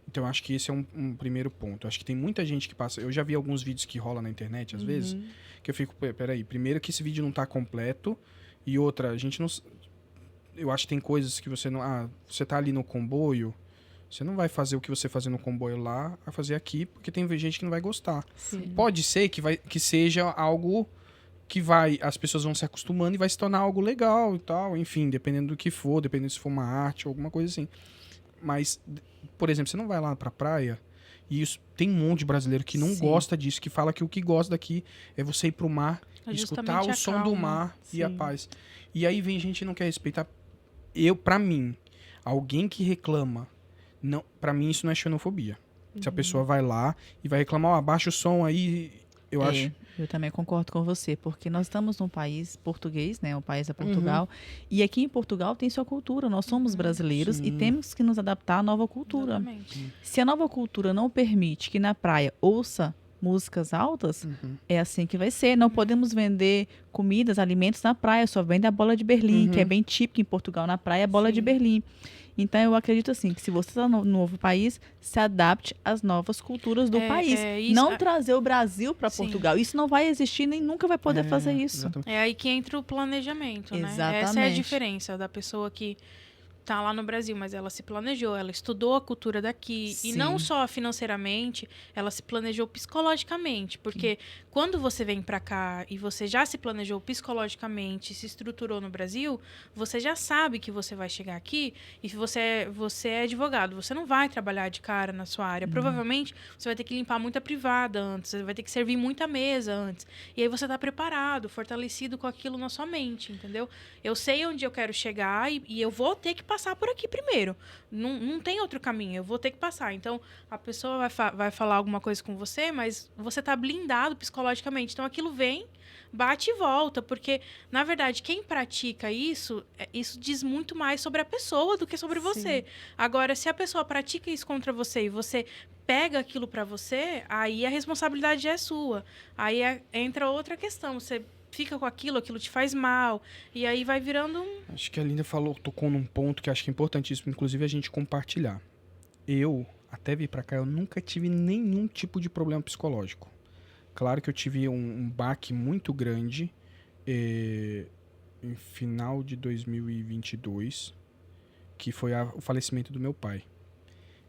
Então, eu acho que esse é um primeiro ponto. Eu acho que tem muita gente que passa... Eu já vi alguns vídeos que rolam na internet, às vezes, que eu fico, peraí, primeiro que esse vídeo não tá completo, e outra, a gente eu acho que tem coisas que você não... você tá ali no comboio, você não vai fazer o que você fazer no comboio lá, vai fazer aqui, porque tem gente que não vai gostar. Sim. Pode ser que seja algo que as pessoas vão se acostumando e vai se tornar algo legal e tal, enfim, dependendo do que for, dependendo se for uma arte ou alguma coisa assim. Mas, por exemplo, você não vai lá pra praia e tem um monte de brasileiro que não gosta disso, que fala que o que gosta daqui é você ir pro mar, escutar o som do mar e a paz. E aí vem gente que não quer respeitar. Pra mim, alguém que reclama, não, pra mim isso não é xenofobia. Se a pessoa vai lá e vai reclamar, abaixa o som aí, eu acho... Eu também concordo com você, porque nós estamos num país português, né? O país é Portugal. E aqui em Portugal tem sua cultura. Nós somos brasileiros e temos que nos adaptar à nova cultura. Exatamente. Se a nova cultura não permite que na praia ouça músicas altas, é assim que vai ser. Não podemos vender comidas, alimentos na praia, só vende a bola de Berlim, que é bem típico em Portugal. Na praia é a bola de Berlim. Então, eu acredito assim, que se você está no novo país, se adapte às novas culturas do país. Não trazer o Brasil para Portugal. Isso não vai existir, nem nunca vai poder fazer isso. Exatamente. É aí que entra o planejamento, né? Exatamente. Essa é a diferença da pessoa que tá lá no Brasil, mas ela se planejou, ela estudou a cultura daqui. Sim. E não só financeiramente, ela se planejou psicologicamente. Porque quando você vem pra cá e você já se planejou psicologicamente, se estruturou no Brasil, você já sabe que você vai chegar aqui e você é advogado. Você não vai trabalhar de cara na sua área. Provavelmente você vai ter que limpar muita privada antes, você vai ter que servir muita mesa antes. E aí você tá preparado, fortalecido com aquilo na sua mente, entendeu? Eu sei onde eu quero chegar e eu vou ter que passar por aqui primeiro. Não tem outro caminho, eu vou ter que passar. Então, a pessoa vai falar alguma coisa com você, mas você tá blindado psicologicamente. Então, aquilo vem, bate e volta. Porque, na verdade, quem pratica isso diz muito mais sobre a pessoa do que sobre você. Agora, se a pessoa pratica isso contra você e você pega aquilo pra você, aí a responsabilidade já é sua. Aí entra outra questão. Você fica com aquilo te faz mal. E aí vai virando Acho que a Linda tocou num ponto que acho que é importantíssimo, inclusive a gente compartilhar. Eu, até vir pra cá, eu nunca tive nenhum tipo de problema psicológico. Claro que eu tive um baque muito grande em final de 2022, que foi o falecimento do meu pai.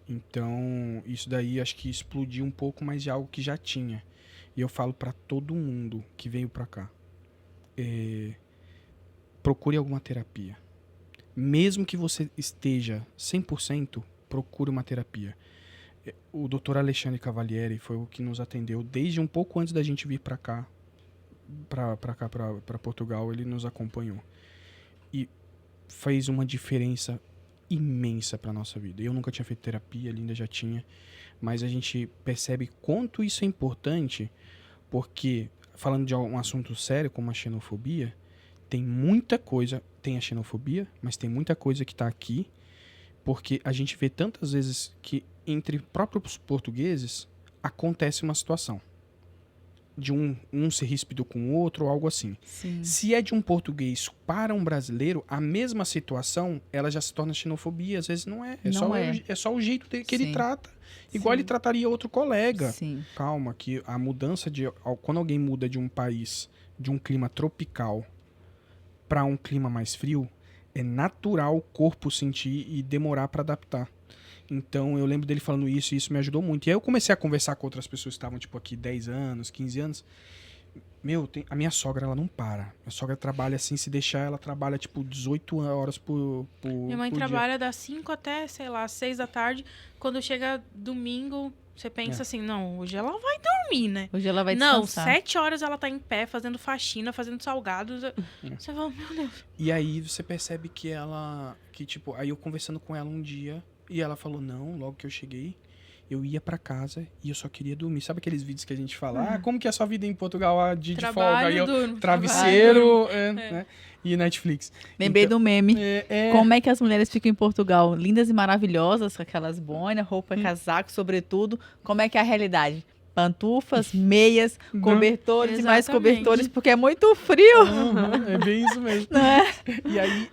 Então, isso daí acho que explodiu um pouco mais de algo que já tinha. E eu falo pra todo mundo que veio pra cá. Procure alguma terapia. Mesmo que você esteja 100%, procure uma terapia. O Dr. Alexandre Cavalieri foi o que nos atendeu desde um pouco antes da gente vir para cá, para Portugal. Ele nos acompanhou e fez uma diferença imensa para nossa vida. Eu nunca tinha feito terapia, a Linda já tinha, mas a gente percebe quanto isso é importante, porque falando de um assunto sério como a xenofobia, tem muita coisa, tem a xenofobia, mas tem muita coisa que está aqui, porque a gente vê tantas vezes que entre próprios portugueses acontece uma situação de um ser ríspido com o outro ou algo assim. Sim. Se é de um português para um brasileiro, a mesma situação, ela já se torna xenofobia, às vezes não é. É só o jeito que ele trata, igual ele trataria outro colega. Sim. Calma, que a mudança quando alguém muda de um país, de um clima tropical para um clima mais frio, é natural o corpo sentir e demorar para adaptar. Então, eu lembro dele falando isso e isso me ajudou muito. E aí eu comecei a conversar com outras pessoas que estavam, tipo, aqui 10 anos, 15 anos. A minha sogra, ela não para. Minha sogra trabalha assim, se deixar, ela trabalha, tipo, 18 horas por Minha mãe por trabalha das 5 até, sei lá, 6 da tarde. Quando chega domingo, você pensa assim, não, hoje ela vai dormir, né? Hoje ela vai Não, descansar. 7 horas ela tá em pé, fazendo faxina, fazendo salgados. Você fala, meu Deus. E aí você percebe que tipo, aí eu conversando com ela um dia, e ela falou, não, logo que eu cheguei, eu ia pra casa e eu só queria dormir. Sabe aqueles vídeos que a gente fala, como que é a sua vida em Portugal, de folga? Aí eu, durmo, travesseiro, né? E Netflix. Lembrei do meme. É. Como é que as mulheres ficam em Portugal? Lindas e maravilhosas, com aquelas boinas, roupa, casaco, sobretudo. Como é que é a realidade? Pantufas, meias, cobertores e mais Exatamente. cobertores, porque é muito frio. É bem isso mesmo. Não é?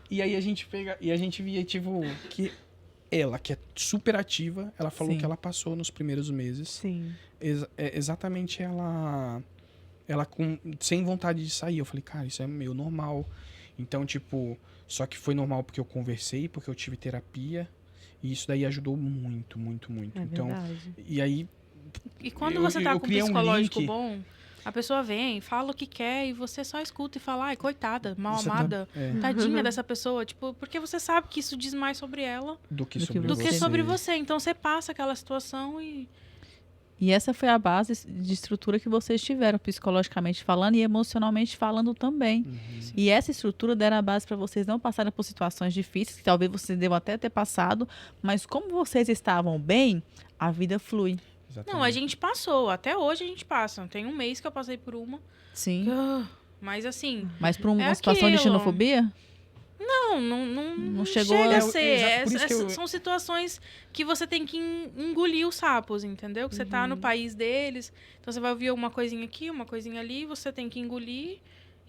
E aí a gente via, tipo, que ela, que é super ativa, ela falou Sim. que ela passou nos primeiros meses. Sim. Exatamente ela sem vontade de sair. Eu falei, cara, isso é meio normal. Então, tipo, só que foi normal porque eu conversei, porque eu tive terapia. E isso daí ajudou muito, muito, muito. É então, verdade. e aí. E quando você tá eu com um criei um psicológico link. bom, a pessoa vem, fala o que quer e você só escuta e fala, ai, coitada, mal Você tá- amada, é, tadinha dessa pessoa. Tipo, porque você sabe que isso diz mais sobre ela do que Do que sobre do que você. sobre você. Então você passa aquela situação E essa foi a base de estrutura que vocês tiveram, psicologicamente falando e emocionalmente falando também. Uhum. E essa estrutura deram a base para vocês não passarem por situações difíceis, que talvez vocês devam até ter passado, mas como vocês estavam bem, a vida flui. Exatamente. Não, a gente passou. Até hoje a gente passa. Tem um mês que eu passei por uma. Sim. Mas assim, Mas por uma É situação de aquilo. xenofobia? não chegou chega a- a ser. Por isso que eu- São situações que você tem que engolir os sapos, entendeu? Que você tá no país deles. Então você vai ouvir uma coisinha aqui, uma coisinha ali, você tem que engolir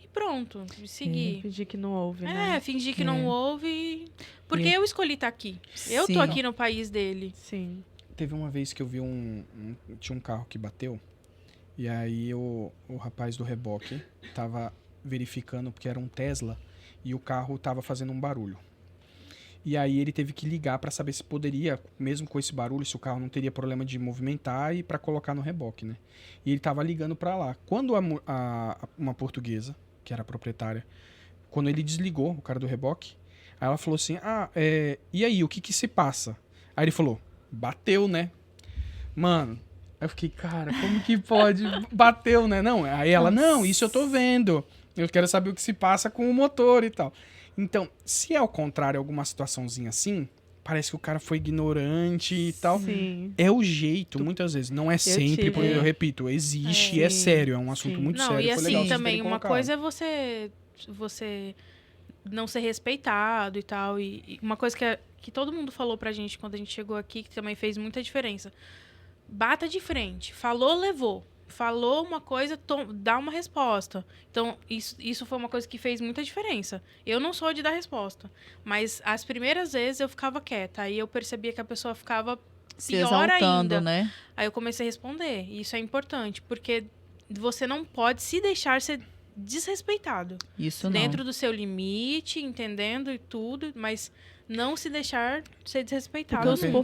e pronto. E seguir. Fingir que não ouve, né? É, fingir que não ouve. Porque E- eu escolhi estar aqui. Eu Sim. tô aqui no país dele. Sim. Teve uma vez que eu vi tinha um carro que bateu. E aí o rapaz do reboque tava verificando, porque era um Tesla, e o carro tava fazendo um barulho. E aí ele teve que ligar para saber se poderia, mesmo com esse barulho, se o carro não teria problema de movimentar e para colocar no reboque, né? E ele tava ligando para lá. Quando uma portuguesa, que era a proprietária, quando ele desligou, o cara do reboque, aí ela falou assim, e aí, o que se passa? Aí ele falou, bateu, né? Mano, aí eu fiquei, cara, como que pode? Bateu, né? Não, aí ela, não, isso eu tô vendo. Eu quero saber o que se passa com o motor e tal. Então, se é ao contrário, alguma situaçãozinha assim, parece que o cara foi ignorante e tal. Sim. É o jeito, muitas vezes. Não é sempre, tive. porque eu repito, existe e é Sim, sério. É um assunto sim. muito Não, sério. e Foi legal assim, vocês também, terem uma colocado. coisa é você não ser respeitado e tal. E uma coisa que todo mundo falou pra gente quando a gente chegou aqui, que também fez muita diferença. Bata de frente. Falou, levou. Falou uma coisa, dá uma resposta. Então, isso foi uma coisa que fez muita diferença. Eu não sou de dar resposta. Mas as primeiras vezes eu ficava quieta. Aí eu percebia que a pessoa ficava Se pior exaltando, ainda. né? Aí eu comecei a responder. E isso é importante, porque você não pode se deixar ser desrespeitado. Isso não. Dentro do seu limite, entendendo e tudo, mas não se deixar ser desrespeitado Porque nunca.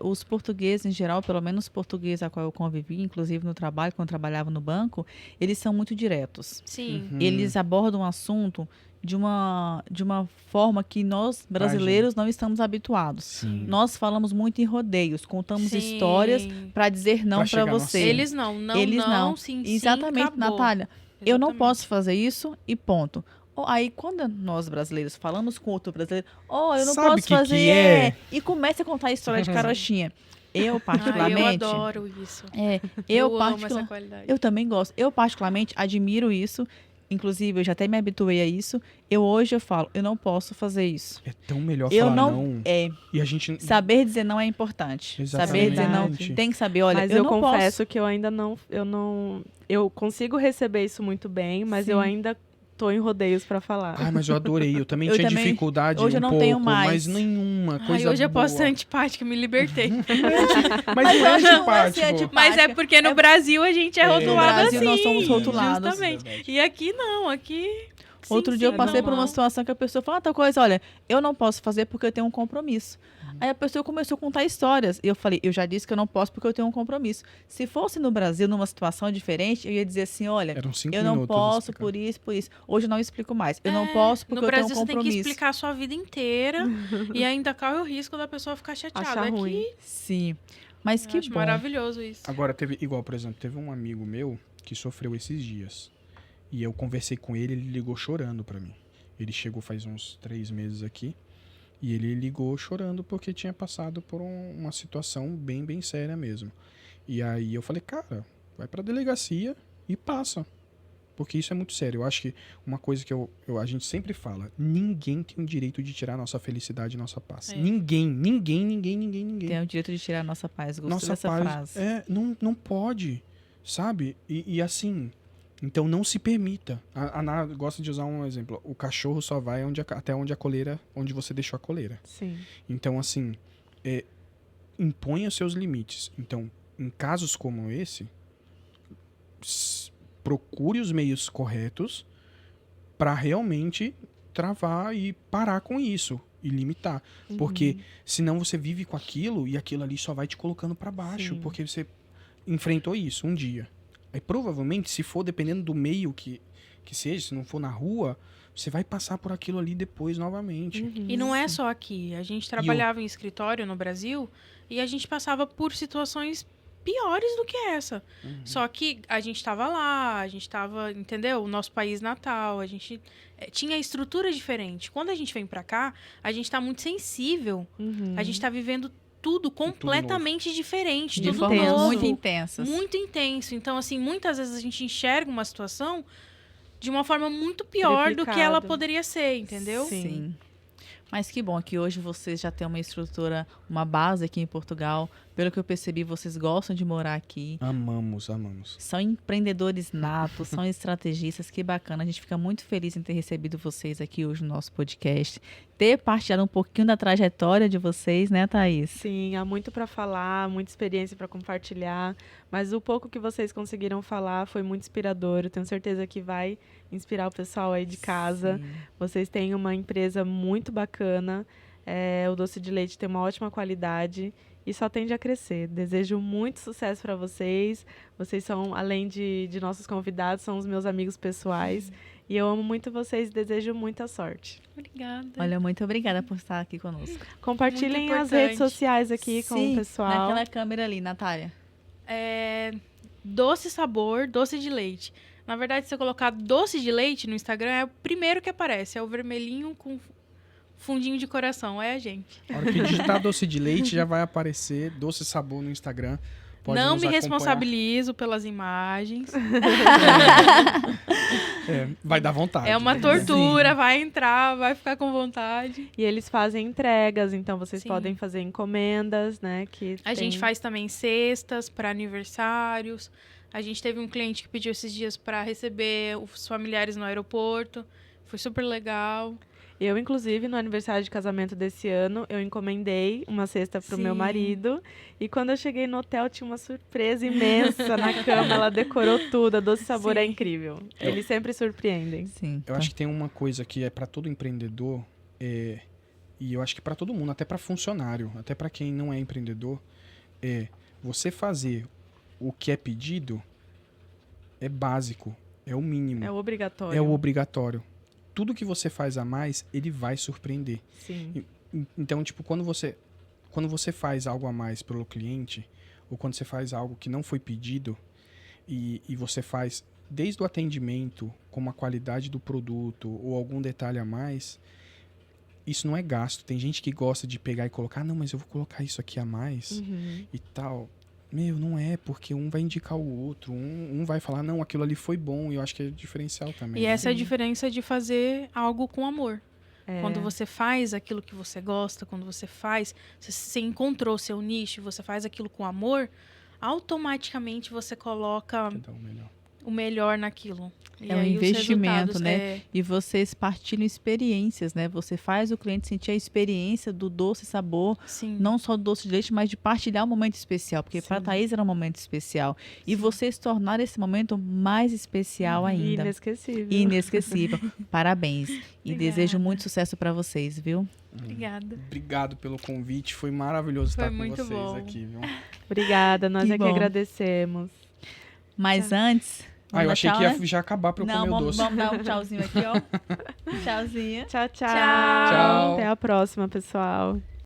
os portugueses em geral, pelo menos os portugueses a qual eu convivi, inclusive no trabalho, quando eu trabalhava no banco, eles são muito diretos. Sim. Eles abordam o assunto de uma forma que nós, brasileiros, não estamos habituados. Sim. Nós falamos muito em rodeios, contamos Sim. histórias para dizer não Pra para chegar no você. assunto. Eles não, Eles não. sim, Exatamente, sim, acabou. Natália. Eu não Exatamente. posso fazer isso e ponto. Aí, quando nós brasileiros falamos com outro brasileiro, eu não Sabe posso que fazer, é? e começa a contar a história de carochinha. Eu, Ah, particularmente, eu adoro isso. eu amo essa particular, qualidade. eu também gosto. Eu, particularmente, admiro isso. Inclusive, eu já até me habituei a isso. Hoje eu falo, eu não posso fazer isso. É tão melhor Eu falar não. E a gente... Saber dizer não é importante. Saber dizer não. Exatamente. Tem que saber, olha, Mas eu eu não confesso posso. que eu ainda não. Eu consigo receber isso muito bem, mas Sim. eu ainda tô em rodeios pra falar. Ai, mas eu adorei. Eu também Eu tinha também- dificuldade hoje eu um não pouco, tenho mais. mas nenhuma Ai, coisa hoje eu posso ser boa. antipática, me libertei. Mas eu não é acho que não é antipático. ser antipático. Mas é porque no Brasil a gente é No rotulado Brasil assim. nós somos rotulados. Justamente. Verdade. E aqui não, aqui... Outro sim, dia eu sim, passei por uma normal. situação que a pessoa falou, tal coisa, olha, eu não posso fazer porque eu tenho um compromisso. Aí a pessoa começou a contar histórias. E eu falei, eu já disse que eu não posso porque eu tenho um compromisso. Se fosse no Brasil, numa situação diferente, eu ia dizer assim, olha, Eram 5 eu não minutos posso explicando. por isso. Hoje eu não explico mais. Eu não posso porque No eu tenho Brasil um você tem que compromisso. explicar a sua vida inteira e ainda corre o risco da pessoa ficar chateada. Achar Aqui, ruim. Sim. Mas eu que acho bom. maravilhoso isso. Agora, igual, por exemplo, teve um amigo meu que sofreu esses dias. E eu conversei com ele ligou chorando pra mim. Ele chegou faz uns 3 meses aqui. E ele ligou chorando porque tinha passado por uma situação bem, bem séria mesmo. E aí eu falei, cara, vai pra delegacia e passa. Porque isso é muito sério. Eu acho que uma coisa que a gente sempre fala, ninguém tem o direito de tirar nossa felicidade e nossa paz. É. Ninguém. Tem o direito de tirar a nossa paz. Gostei Nossa dessa paz. frase. Não pode, sabe? E assim, então não se permita. A Ana gosta de usar um exemplo. O cachorro só vai até onde você deixou a coleira. Sim. Então, assim, imponha seus limites. Então, em casos como esse, procure os meios corretos para realmente travar e parar com isso e limitar. Porque senão você vive com aquilo e aquilo ali só vai te colocando pra baixo, Sim. porque você enfrentou isso um dia. Aí provavelmente, se for dependendo do meio que seja, se não for na rua, você vai passar por aquilo ali depois novamente. E não é só aqui. A gente trabalhava em escritório no Brasil e a gente passava por situações piores do que essa. Só que a gente estava lá, a gente estava, entendeu? O nosso país natal, a gente tinha estrutura diferente. Quando a gente vem pra cá, a gente tá muito sensível. A gente tá vivendo tudo completamente diferente, De tudo formas novo. muito intensas. Muito intenso. Então, assim, muitas vezes a gente enxerga uma situação de uma forma muito pior do que ela Triplicado. poderia ser, entendeu? Sim. Mas que bom que hoje vocês já têm uma estrutura, uma base aqui em Portugal. Pelo que eu percebi, vocês gostam de morar aqui. Amamos. São empreendedores natos, são estrategistas, que bacana. A gente fica muito feliz em ter recebido vocês aqui hoje no nosso podcast. Ter partilhado um pouquinho da trajetória de vocês, né, Thaís? Sim, há muito para falar, muita experiência para compartilhar, mas o pouco que vocês conseguiram falar foi muito inspirador. Eu tenho certeza que vai inspirar o pessoal aí de casa. Sim. Vocês têm uma empresa muito bacana, o doce de leite tem uma ótima qualidade e só tende a crescer. Desejo muito sucesso para vocês. Vocês são, além de nossos convidados, são os meus amigos pessoais. E eu amo muito vocês e desejo muita sorte. Obrigada. Olha, muito obrigada por estar aqui conosco. Compartilhem Muito as redes importante. sociais aqui com Sim, o pessoal. naquela câmera ali, Natália. Doce sabor, doce de leite. Na verdade, se você colocar doce de leite no Instagram, é o primeiro que aparece. É o vermelhinho com fundinho de coração. É a gente. A hora que digitar doce de leite, já vai aparecer Doce Sabor no Instagram. Pode Não nos me acompanhar. responsabilizo pelas imagens. Vai dar vontade. É uma tortura, vai entrar, vai ficar com vontade. E eles fazem entregas, então vocês Sim. podem fazer encomendas, né? Que A gente faz também cestas para aniversários. A gente teve um cliente que pediu esses dias para receber os familiares no aeroporto. Foi super legal. Eu, inclusive, no aniversário de casamento desse ano, eu encomendei uma cesta pro meu Sim. marido. E quando eu cheguei no hotel, tinha uma surpresa imensa na cama. Ela decorou tudo. A Doce Sabor é Sim. incrível. Eles sempre surpreendem. Sim. Eu acho que tem uma coisa que é para todo empreendedor, e eu acho que para todo mundo, até para funcionário, até para quem não é empreendedor, você fazer o que é pedido é básico, é o mínimo, É obrigatório. é o obrigatório. Tudo que você faz a mais, ele vai surpreender. Sim. Então, tipo, quando você faz algo a mais pro cliente, ou quando você faz algo que não foi pedido, e você faz desde o atendimento, como a qualidade do produto, ou algum detalhe a mais, isso não é gasto. Tem gente que gosta de pegar e colocar, não, mas eu vou colocar isso aqui a mais e tal. Meu, não é, porque um vai indicar o outro, um vai falar, não, aquilo ali foi bom, e eu acho que é diferencial também. E né? essa é a diferença de fazer algo com amor. É. Quando você faz aquilo que você gosta, quando você encontrou seu nicho, você faz aquilo com amor, automaticamente você coloca Então, melhor. o melhor naquilo. E É um aí os investimento, resultados, né? E vocês partilham experiências, né? Você faz o cliente sentir a experiência do doce sabor, Sim. não só do doce de leite, mas de partilhar um momento especial, porque para a Thaís era um momento especial. E vocês tornaram esse momento mais especial ainda. Inesquecível. Inesquecível. Parabéns. E Obrigada. desejo muito sucesso para vocês, viu? Obrigada. Obrigado pelo convite, foi maravilhoso Foi estar com muito vocês bom. aqui, viu? Obrigada, nós Que é que bom. agradecemos. Mas antes... Ah, eu vamos achei dar que tchau, ia né? já acabar pra eu Não, comer o vamos, doce. vamos dar um tchauzinho aqui, ó. Tchauzinho. Tchau, tchau. Tchau. Tchau. Até a próxima, pessoal.